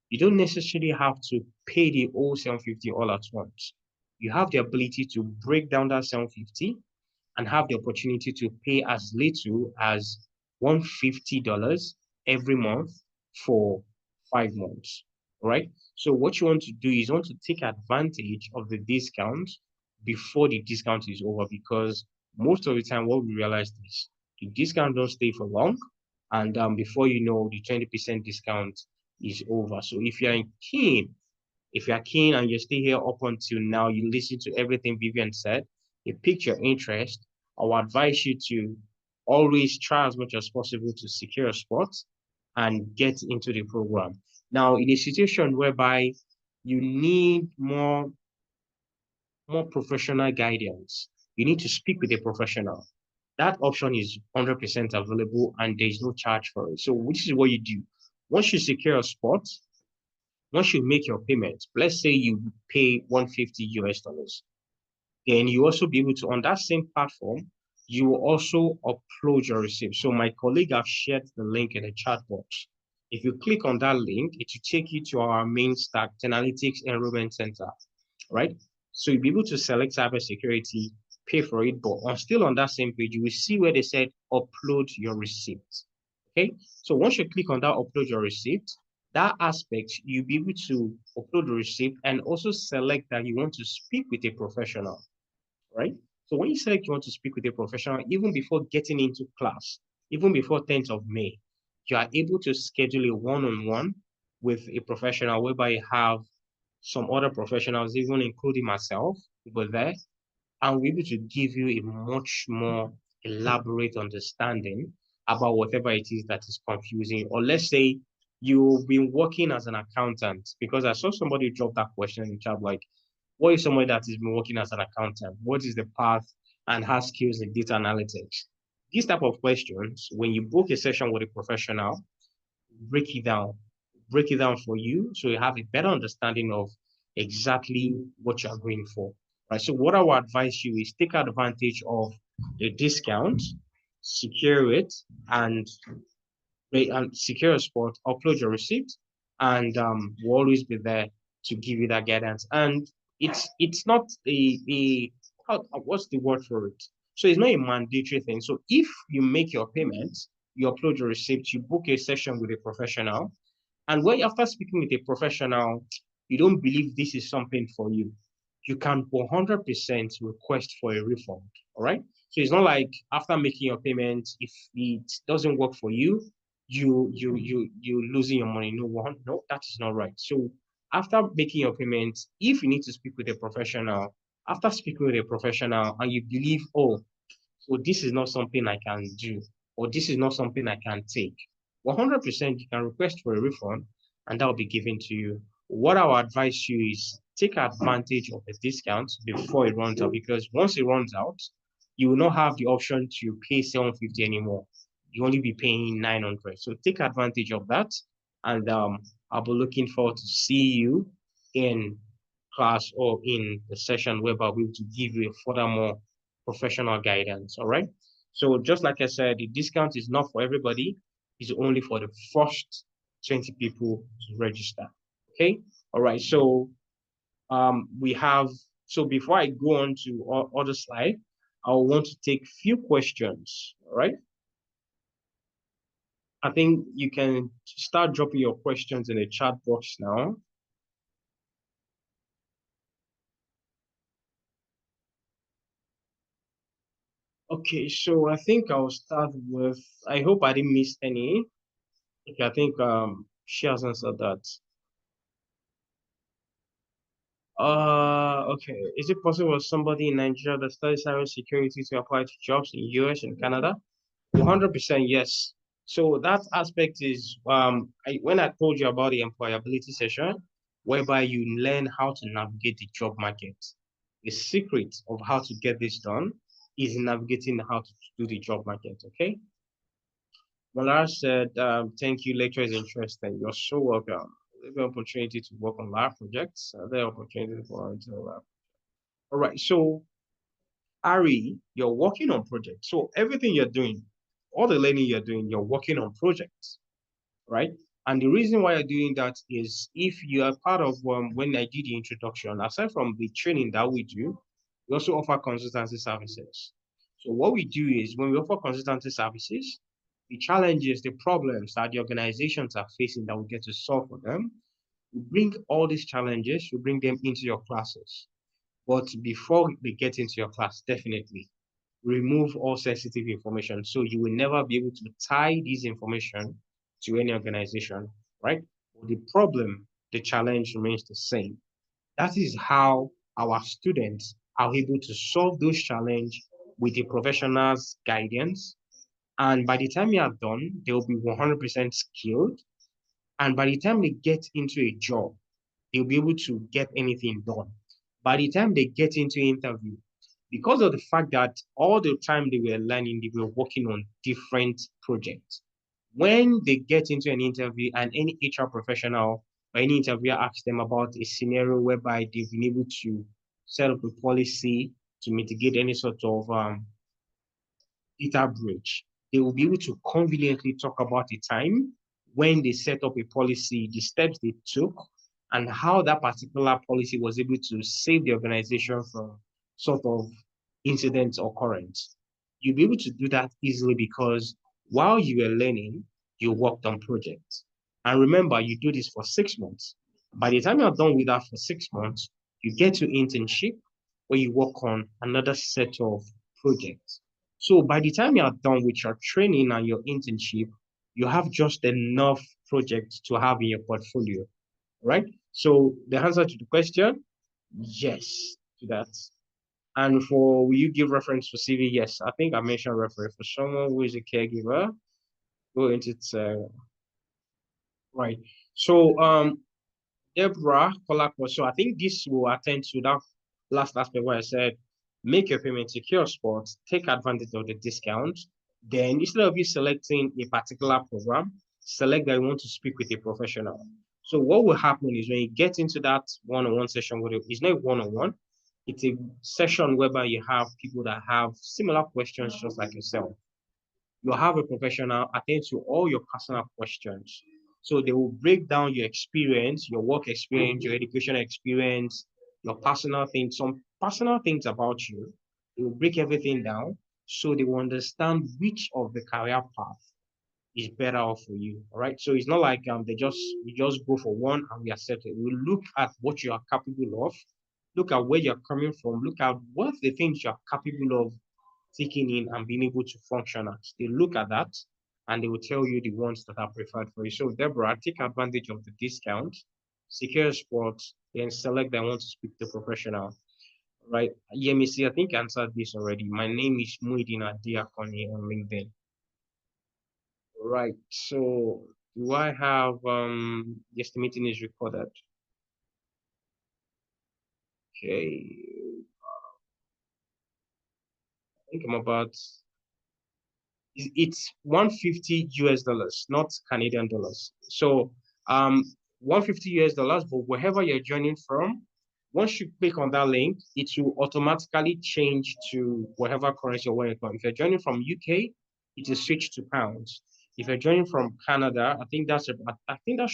you don't necessarily have to pay the whole 750 all at once. You have the ability to break down that 750 and have the opportunity to pay as little as $150 every month for 5 months, right? So what you want to do is you want to take advantage of the discount before the discount is over, because most of the time what we realize is the discount don't stay for long, and before you know, the 20% discount is over. So if you're keen and you stay here up until now, you listen to everything Vivian said, you piqued your interest, I would advise you to always try as much as possible to secure a spot and get into the program. Now, in a situation whereby you need more professional guidance, you need to speak with a professional. That option is 100% available and there's no charge for it. So which is what you do. Once you secure a spot, once you make your payment, let's say you pay 150 US dollars, then you also be able to, on that same platform, you will also upload your receipt. So my colleague have shared the link in the chat box. If you click on that link, it will take you to our main stack, Analytics Enrollment Center, right? So you'll be able to select cybersecurity, pay for it, but still on that same page, you will see where they said upload your receipt. Okay, so once you click on that upload your receipt, that aspect, you'll be able to upload the receipt and also select that you want to speak with a professional, right? So when you select you want to speak with a professional, even before getting into class, even before 10th of May, you are able to schedule a one-on-one with a professional whereby you have some other professionals, even including myself, were there, and we're able to give you a much more elaborate understanding about whatever it is that is confusing. Or let's say you've been working as an accountant, because I saw somebody drop that question in the chat, like, what is somebody that has been working as an accountant? What is the path and has skills in data analytics? These type of questions, when you book a session with a professional, break it down, break it down for you so you have a better understanding of exactly what you're going for. Right. So what I would advise you is take advantage of a discount, secure it, and secure a spot, upload your receipt, and we'll always be there to give you that guidance. And it's not what's the word for it? So it's not a mandatory thing. So if you make your payments, you upload your receipt, you book a session with a professional, and when after speaking with a professional, you don't believe this is something for you, you can 100% request for a refund. All right. So it's not like after making your payment, if it doesn't work for you, you losing your money. No, that is not right. So after making your payment, if you need to speak with a professional, after speaking with a professional and you believe, oh, so this is not something I can do, or this is not something I can take, 100% you can request for a refund and that will be given to you. What I would advise you is take advantage of the discount before it runs out, because once it runs out, you will not have the option to pay 750 anymore. You only be paying 900. So take advantage of that. And I'll be looking forward to see you in class or in the session whereby we'll to give you a furthermore professional guidance. All right. So just like I said, the discount is not for everybody. It's only for the first 20 people to register. Okay. All right. So we have, so before I go on to other slide, I want to take few questions. All right. I think you can start dropping your questions in the chat box now. Okay, so I think I'll start with, I hope I didn't miss any. Okay, I think she has answered that. Okay. Is it possible for somebody in Nigeria that studies cybersecurity to apply to jobs in US and Canada? 100% yes. So that aspect is when I told you about the employability session, whereby you learn how to navigate the job market. The secret of how to get this done is navigating how to do the job market. Okay. Malara said, thank you, lecture is interesting. You're so welcome. The opportunity to work on lab projects, the opportunity for lab. All right, so Ari, you're working on projects. So everything you're doing, all the learning you're doing, you're working on projects, right? And the reason why you're doing that is if you are part of when I did the introduction, aside from the training that we do, we also offer consultancy services. So what we do is when we offer consultancy services, the challenges, the problems that the organizations are facing that we get to solve for them, we bring all these challenges, we bring them into your classes. But before they get into your class, definitely remove all sensitive information. So you will never be able to tie this information to any organization, right? But the problem, the challenge remains the same. That is how our students are able to solve those challenges with the professional's guidance. And by the time you are done, they will be 100% skilled. And by the time they get into a job, they'll be able to get anything done. By the time they get into interview, because of the fact that all the time they were learning, they were working on different projects. When they get into an interview and any HR professional or any interviewer asks them about a scenario whereby they've been able to set up a policy to mitigate any sort of data breach, they will be able to conveniently talk about the time when they set up a policy, the steps they took, and how that particular policy was able to save the organization from sort of incidents occurrence. You'll be able to do that easily because while you were learning, you worked on projects. And remember, you do this for 6 months. By the time you're done with that for 6 months, you get to internship where you work on another set of projects. So by the time you're done with your training and your internship, you have just enough projects to have in your portfolio, right? So the answer to the question, yes, to that. And will you give reference for CV? Yes, I think I mentioned reference for someone who is a caregiver. Go into it. Right. So, Deborah Kolakwa. So I think this will attend to that last aspect where I said, make your payment secure sports, take advantage of the discount. Then instead of you selecting a particular program, select that you want to speak with a professional. So what will happen is when you get into that one-on-one session with it, it's not one-on-one, it's a session whereby you have people that have similar questions just like yourself. You'll have a professional attend to all your personal questions. So they will break down your experience, your work experience, your education experience, your personal things, some personal things about you. They will break everything down so they will understand which of the career path is better off for you. All right. So it's not like you just go for one and we accept it. We look at what you are capable of, look at where you're coming from, look at what the things you're capable of taking in and being able to function at. They look at that and they will tell you the ones that are preferred for you. So Deborah, take advantage of the discount, secure spots, then select that I want to speak to a professional. Right. Yeah, me see, I think I answered this already. My name is Muidin Adiakoni on LinkedIn. Right. So do I have yes, the meeting is recorded. Okay. I think I'm about it's 150 US dollars, not Canadian dollars. So 150 US dollars, but wherever you're joining from, once you click on that link, it will automatically change to whatever currency you're wanting from. If you're joining from UK, it will switch to pounds. If you're joining from Canada, I think that should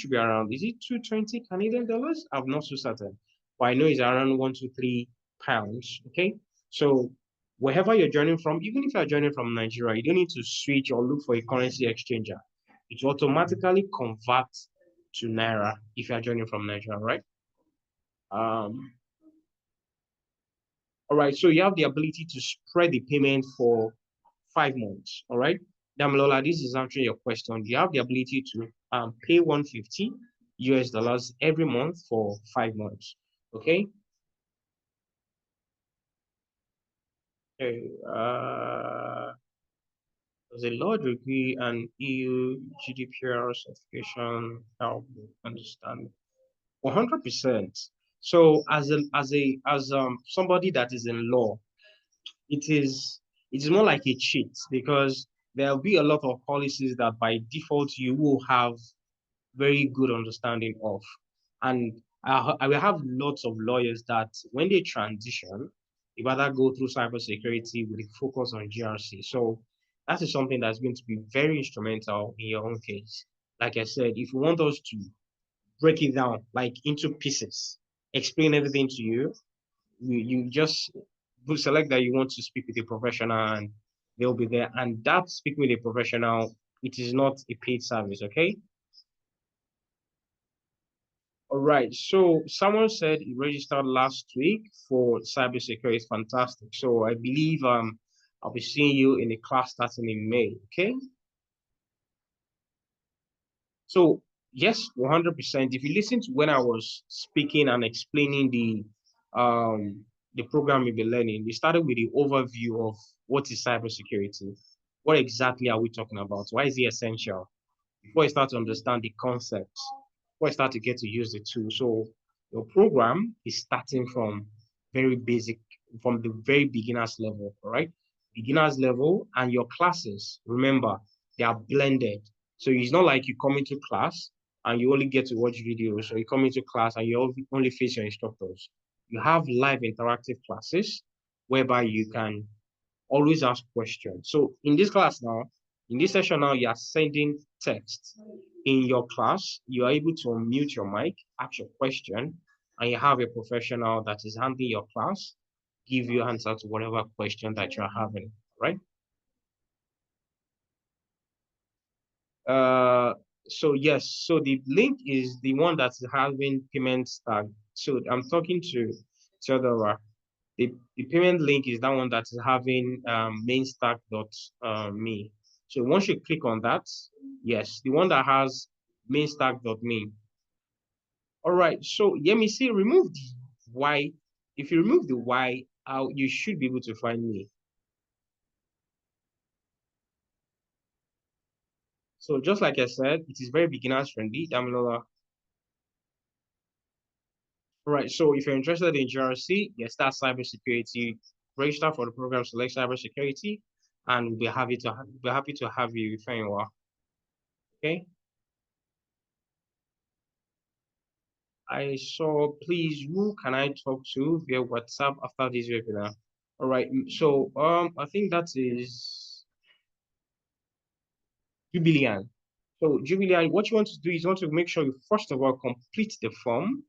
be around, is it 220 Canadian dollars? I'm not so certain, but I know it's around 123 pounds. Okay. So wherever you're joining from, even if you're joining from Nigeria, you don't need to switch or look for a currency exchanger. It will automatically convert to Naira if you're joining from Nigeria, right? Um, all right, so you have the ability to spread the payment for 5 months, all right? Damilola, this is answering your question. You have the ability to pay 150 US dollars every month for 5 months, okay? Okay, does a law degree and EU GDPR certification help understand? 100%. So as somebody that is in law, it is more like a cheat because there'll be a lot of policies that by default you will have very good understanding of. And I will have lots of lawyers that when they transition, they rather go through cybersecurity with a focus on GRC. So that is something that's going to be very instrumental in your own case. Like I said, if you want us to break it down like into pieces, explain everything to you, you just select that you want to speak with a professional and they'll be there. And that speaking with a professional, it is not a paid service, okay? All right. So someone said he registered last week for cybersecurity. It's fantastic. So I believe I'll be seeing you in a class starting in May. Okay. So yes, 100%. If you listen to when I was speaking and explaining the program you'll be learning, we started with the overview of what is cybersecurity. What exactly are we talking about? Why is it essential? Before you start to understand the concepts, before you start to get to use the tool. So your program is starting from very basic, from the very beginners level, all right? Beginners level and your classes, remember, they are blended. So it's not like you come into class and you only get to watch videos, or you come into class and you only face your instructors. You have live interactive classes whereby you can always ask questions. So in this class now, in this session now, you are sending text. In your class, you are able to unmute your mic, ask your question, and you have a professional that is handling your class, give you answer to whatever question that you're having, right? Uh, so yes, so the link is the one that's having payment tag. So I'm talking to Theodora. The payment link is that one that is having mainstack.me. So once you click on that, yes, the one that has mainstack.me. All right, so let me see, remove the Y. If you remove the Y you should be able to find me. So just like I said, it is very beginners friendly. Damilola. Right. So if you're interested in GRC, yes, that's cybersecurity. Register for the program, select cybersecurity, and we'll be happy to have you if you are. Okay. I saw, please, who can I talk to via WhatsApp after this webinar? All right. So I think that is Jubilian. So Jubilian, what you want to do is you want to make sure you first of all complete the form,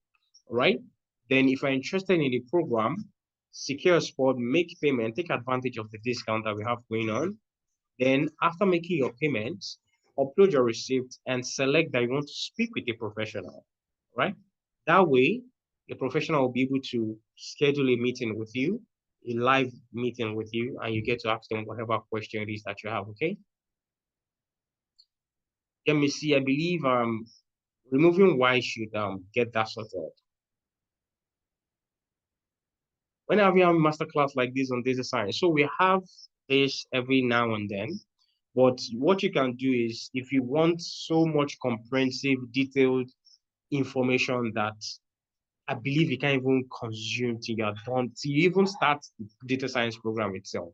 right? Then if you're interested in the program, secure a spot, make payment, take advantage of the discount that we have going on. Then after making your payment, upload your receipt and select that you want to speak with a professional, right? That way, the professional will be able to schedule a meeting with you, a live meeting with you, and you get to ask them whatever question it is that you have, okay? Let me see, I believe removing Y should get that sorted. Whenever we have a masterclass like this on data science, so we have this every now and then. But what you can do is, if you want so much comprehensive, detailed information that I believe you can't even consume till you're done, till you even start the data science program itself,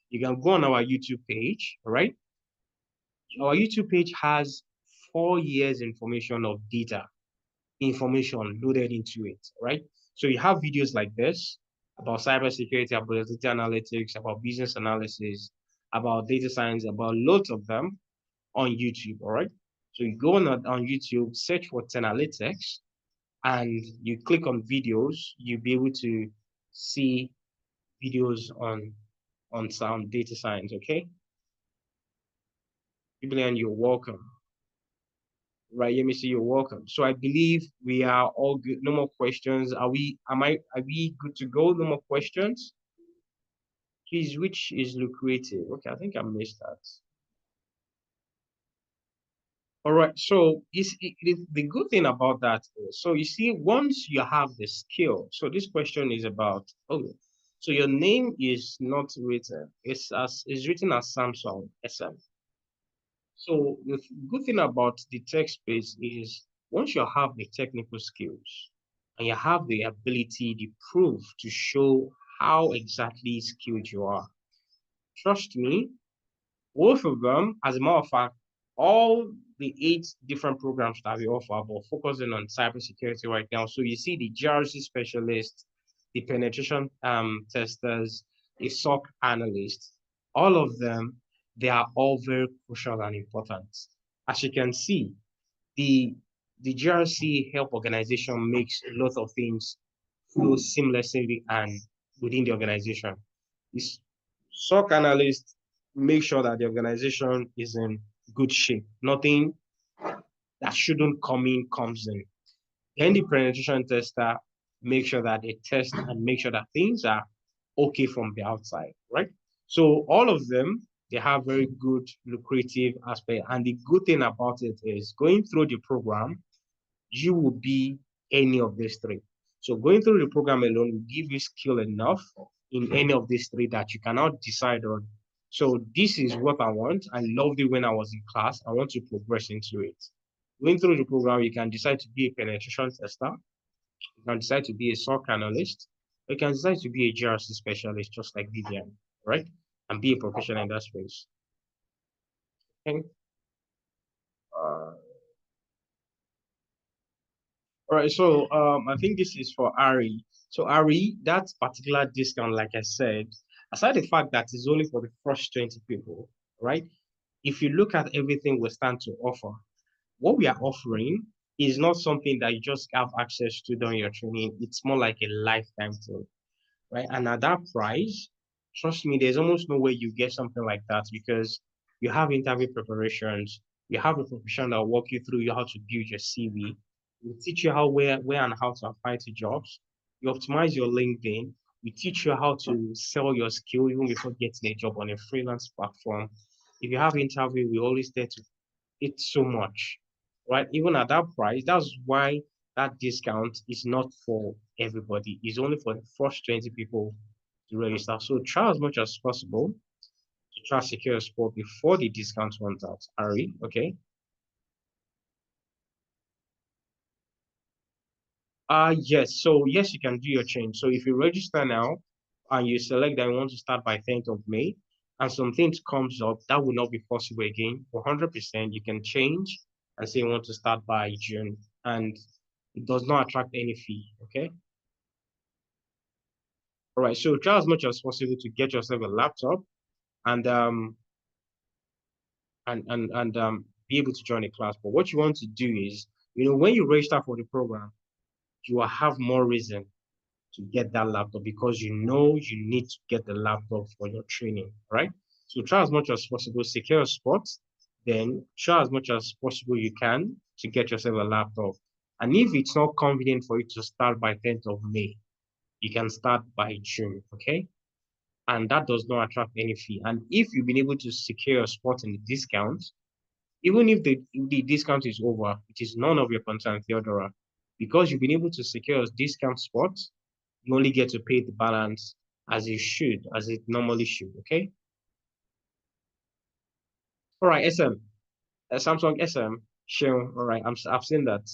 you can go on our YouTube page, right? Our YouTube page has 4 years information of data, information loaded into it, right? So you have videos like this about cybersecurity, about data analytics, about business analysis, about data science, about loads of them on YouTube, all right? So you go on YouTube, search for Analytics, and you click on videos, you'll be able to see videos on some data science, okay? Julian, you're welcome. Right, let me see, you're welcome. So I believe we are all good. No more questions. Are we good to go? No more questions? Please, which is lucrative? Okay, I think I missed that. All right, so the good thing about that is, so you see, once you have the skill, so this question is about, oh, so your name is not written, it's written as Samsung SM. So the good thing about the tech space is once you have the technical skills and you have the ability, the proof to show how exactly skilled you are, trust me, both of them, as a matter of fact, all the 8 different programs that we offer, but focusing on cybersecurity right now. So you see the GRC specialist, the penetration testers, the SOC analyst, all of them, they are all very crucial and important. As you can see, the the GRC help organization makes a lot of things flow seamlessly and within the organization. This SOC analyst make sure that the organization is in good shape. Nothing that shouldn't come in comes in. Then the penetration tester make sure that they test and make sure that things are okay from the outside, right? So all of them, they have very good lucrative aspect. And the good thing about it is going through the program, you will be any of these 3. So going through the program alone will give you skill enough in any of these 3 that you cannot decide on. So this is what I want. I loved it when I was in class. I want to progress into it. Going through the program, you can decide to be a penetration tester. You can decide to be a SOC analyst. You can decide to be a GRC specialist, just like Vivian, right? And be a professional in that space. Okay. All right, so I think this is for Ari. So Ari, that particular discount, like I said, aside the fact that it's only for the first 20 people, right? If you look at everything we stand to offer, what we are offering is not something that you just have access to during your training. It's more like a lifetime thing, right? And at that price, trust me, there's almost no way you get something like that because you have interview preparations, you have a professional that will walk you through how to build your CV, we teach you how where and how to apply to jobs, you optimize your LinkedIn, we teach you how to sell your skill even before getting a job on a freelance platform. If you have interview, we always tell to it's so much, right? Even at that price, that's why that discount is not for everybody. It's only for the first 20 people to register. So try as much as possible to try to secure a spot before the discount runs out. Ari, okay? Yes. So yes, you can do your change. So if you register now and you select that you want to start by 10th of May, and some things comes up, that will not be possible again. 100%, you can change and say you want to start by June, and it does not attract any fee. Okay. All right. So try as much as possible to get yourself a laptop and be able to join a class. But what you want to do is, when you register for the program, you will have more reason to get that laptop because you know you need to get the laptop for your training, right? So try as much as possible, secure a spot, then try as much as possible you can to get yourself a laptop. And if it's not convenient for you to start by 10th of May, you can start by June, okay? And that does not attract any fee. And if you've been able to secure a spot in the discount, even if the discount is over, it is none of your concern, Theodora, because you've been able to secure a discount spot. You only get to pay the balance as it normally should, okay? All right, SM, Samsung SM, Sean, all right, I've seen that.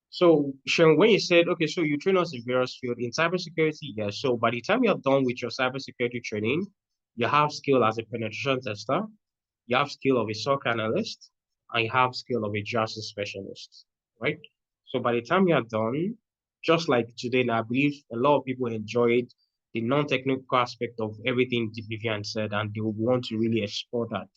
So, Sean, when you said, okay, so you train us in various fields in cybersecurity, yeah. So by the time you're done with your cybersecurity training, you have skill as a penetration tester, you have skill of a SOC analyst, and you have skill of a GRC specialist, right? So by the time you're done, just like today, now, I believe a lot of people enjoyed the non-technical aspect of everything Vivian said, and they would want to really explore that.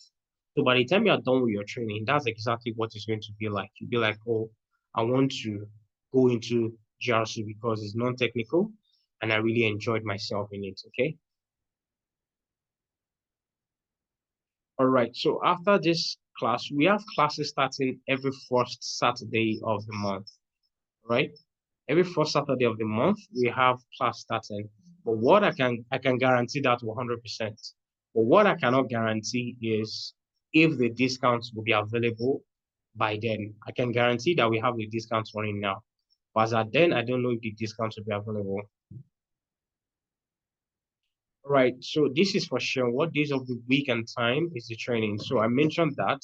So by the time you're done with your training, that's exactly what it's going to be like. You'll be like, oh, I want to go into GRC because it's non-technical, and I really enjoyed myself in it, okay? All right, so after this class, we have classes starting every first Saturday of the month, right? Every first Saturday of the month, we have class starting. But what I can guarantee that 100%. But what I cannot guarantee is if the discounts will be available by then. I can guarantee that we have the discounts running now. But as at then, I don't know if the discounts will be available. Right, so this is for sure. What days of the week and time is the training? So I mentioned that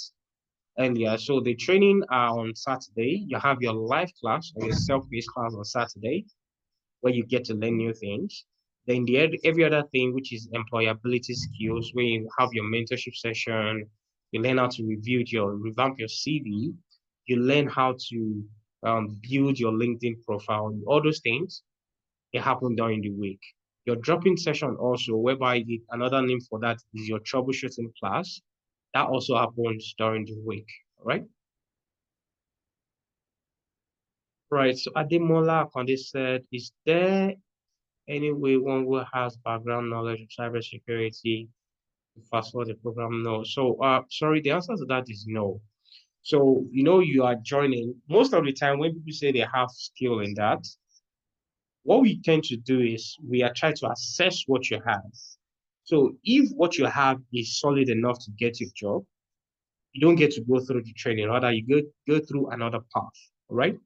earlier. So the training are on Saturday. You have your live class or your self-paced class on Saturday, where you get to learn new things. Then every other thing, which is employability skills, where you have your mentorship session, you learn how to revamp your CV, you learn how to build your LinkedIn profile, all those things, they happen during the week. Your drop-in session also, whereby another name for that is your troubleshooting class, that also happens during the week, right? Right, so Ademola Akonde said, is there any way one who has background knowledge of cybersecurity to fast forward the program? No. So, sorry, the answer to that is no. So, you are joining. Most of the time, when people say they have skill in that, what we tend to do is we are trying to assess what you have. So, if what you have is solid enough to get your job, you don't get to go through the training, rather you go through another path, right?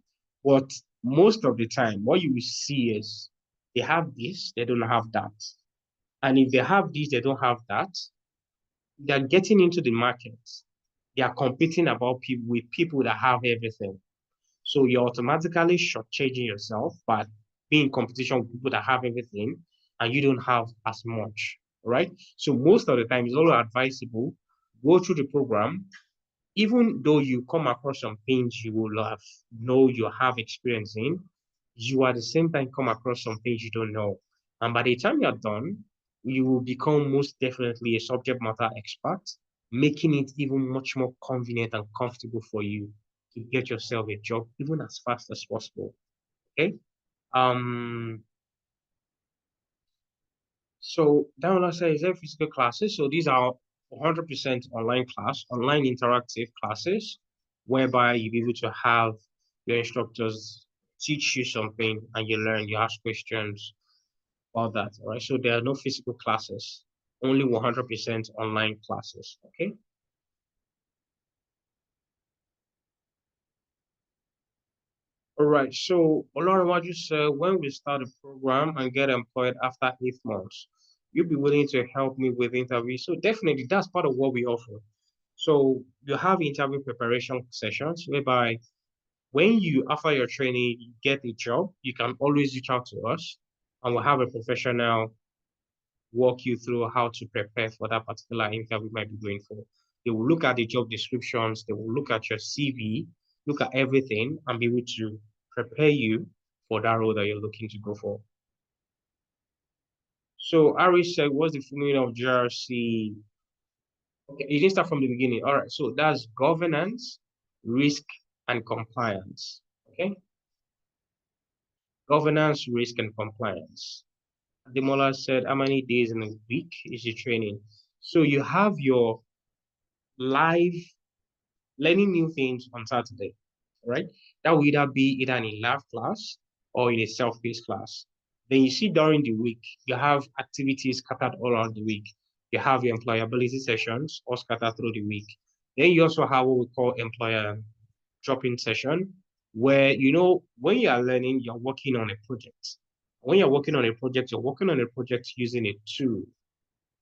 But most of the time, what you will see is they have this, they don't have that. And if they have this, they don't have that, they're getting into the market. They are competing with people that have everything. So you're automatically shortchanging yourself by being in competition with people that have everything and you don't have as much, right? So most of the time, it's always advisable, go through the program, even though you come across some things you will know you have experience in, you at the same time come across some things you don't know. And by the time you're done, you will become most definitely a subject matter expert, making it even much more convenient and comfortable for you to get yourself a job even as fast as possible. Okay. Um, so down says there physical classes. So these are 100% online interactive classes, whereby you'll be able to have your instructors teach you something and you learn, you ask questions about that. All right. So there are no physical classes, only 100% online classes. Okay. All All right. So, Olorewaju said, when we start a program and get employed after 8 months, you'll be willing to help me with interviews. So, definitely, that's part of what we offer. So, you have interview preparation sessions whereby when you, after your training, you get a job, you can always reach out to us and we'll have a professional walk you through how to prepare for that particular interview you might be going for. They will look at the job descriptions, they will look at your CV, look at everything, and be able to prepare you for that role that you're looking to go for. So Ari said, what's the full meaning of GRC? Okay, you didn't start from the beginning. All right, so that's governance, risk, and compliance. Okay, governance, risk, and compliance. Demola said, how many days in a week is your training? So you have your live learning new things on Saturday, right? That will either be either in a lab class or in a self-paced class. Then you see during the week, you have activities scattered all around the week. You have your employability sessions all scattered through the week. Then you also have what we call employer drop-in session, where, when you are learning, you're working on a project. When you're working on a project, you're working on a project using a tool.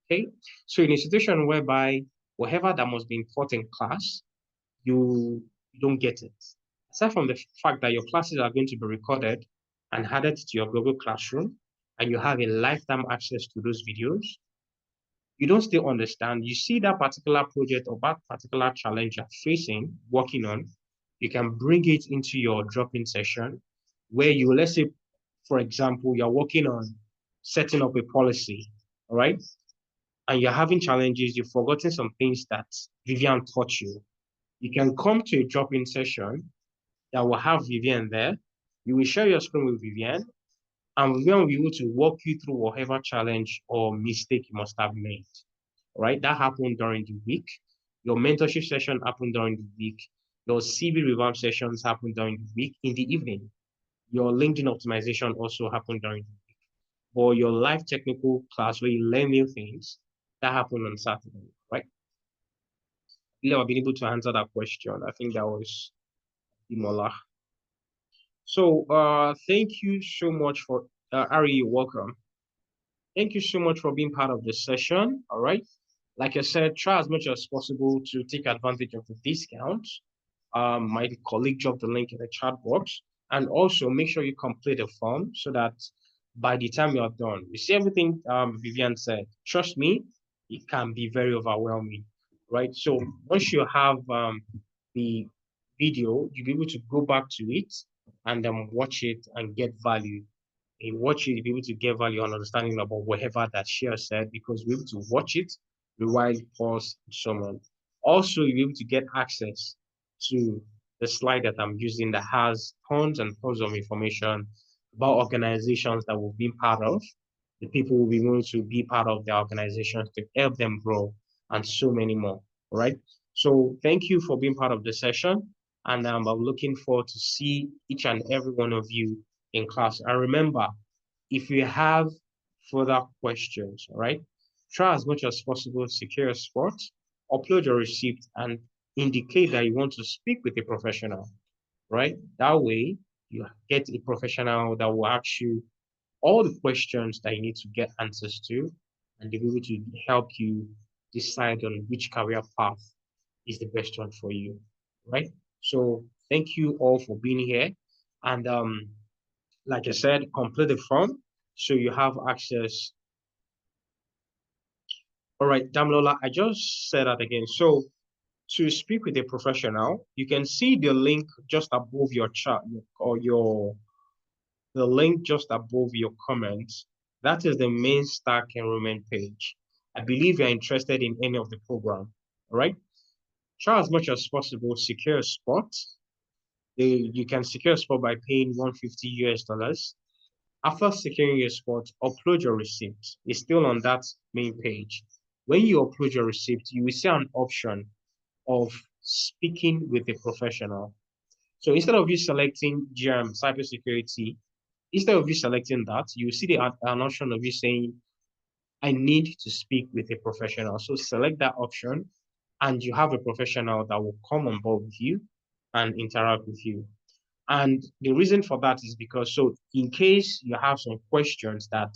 Okay. So in a situation whereby whatever that must be taught in class, you don't get it. Aside from the fact that your classes are going to be recorded and added to your Google Classroom, and you have a lifetime access to those videos, you don't still understand. You see that particular project or that particular challenge you're facing, working on, you can bring it into your drop-in session where you, let's say, for example, you're working on setting up a policy, all right? And you're having challenges, you've forgotten some things that Vivian taught you. You can come to a drop-in session that will have Vivian there. You will share your screen with Vivian, and Vivian will be able to walk you through whatever challenge or mistake you must have made. Right? That happened during the week. Your mentorship session happened during the week. Your CV revamp sessions happened during the week. In the evening, your LinkedIn optimization also happened during the week. Or your live technical class where you learn new things, that happened on Saturday, right? I've been able to answer that question. I think that was Imola. So thank you so much for Ari, you're welcome. Thank you so much for being part of the session. All right. Like I said, try as much as possible to take advantage of the discount. My colleague dropped the link in the chat box. And also make sure you complete the form so that by the time you're done, you see everything Vivian said. Trust me, it can be very overwhelming, right? So once you have the video, you'll be able to go back to it and watch it and get value. You watch it, you'll be able to get value and understanding about whatever that she has said because we're able to watch it, rewind, pause, and so on. Also, you'll be able to get access to the slide that I'm using that has tons and tons of information about organizations that we've been part of, the people will be able to be part of their organizations to help them grow, and so many more. All right. So thank you for being part of the session. And I'm looking forward to see each and every one of you in class. And remember, if you have further questions, all right, try as much as possible, secure a spot, upload your receipt, and indicate that you want to speak with a professional, right? That way, you get a professional that will ask you all the questions that you need to get answers to, and they'll be able to help you decide on which career path is the best one for you, right? So thank you all for being here. And like I said, complete the form so you have access. All right, Damlola, I just said that again. So to speak with a professional, you can see the link just above your chat or the link just above your comments. That is the main Stack enrollment page. I believe you're interested in any of the program, all right? Try as much as possible, secure a spot. You can secure a spot by paying $150. After securing your spot, upload your receipt. It's still on that main page. When you upload your receipt, you will see an option of speaking with a professional. So instead of you selecting cybersecurity, instead of you selecting that, you will see an option of you saying, I need to speak with a professional. So select that option and you have a professional that will come on board with you and interact with you. And the reason for that is because, so in case you have some questions that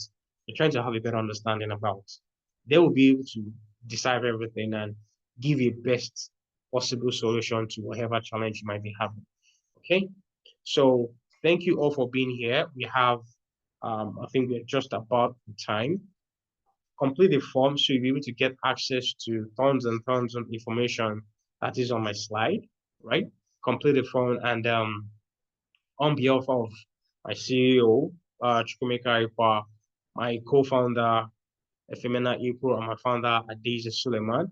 you're trying to have a better understanding about, they will be able to decipher everything and give a best possible solution to whatever challenge you might be having. Okay, so thank you all for being here. We have, I think we're just about the time. Complete the form so you'll be able to get access to tons and tons of information that is on my slide, right? Complete the form, and on behalf of my CEO, Chukwemeka Ipa, my co-founder, Efemena Ipo, and my founder, Adeza Suleiman,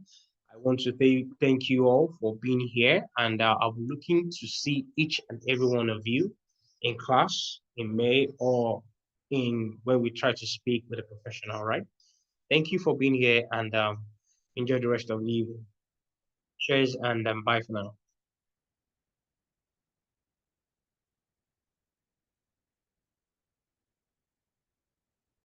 I want to thank you all for being here, and I'll be looking to see each and every one of you in class in May or in when we try to speak with a professional, right? Thank you for being here, and enjoy the rest of the evening. Cheers, and bye for now.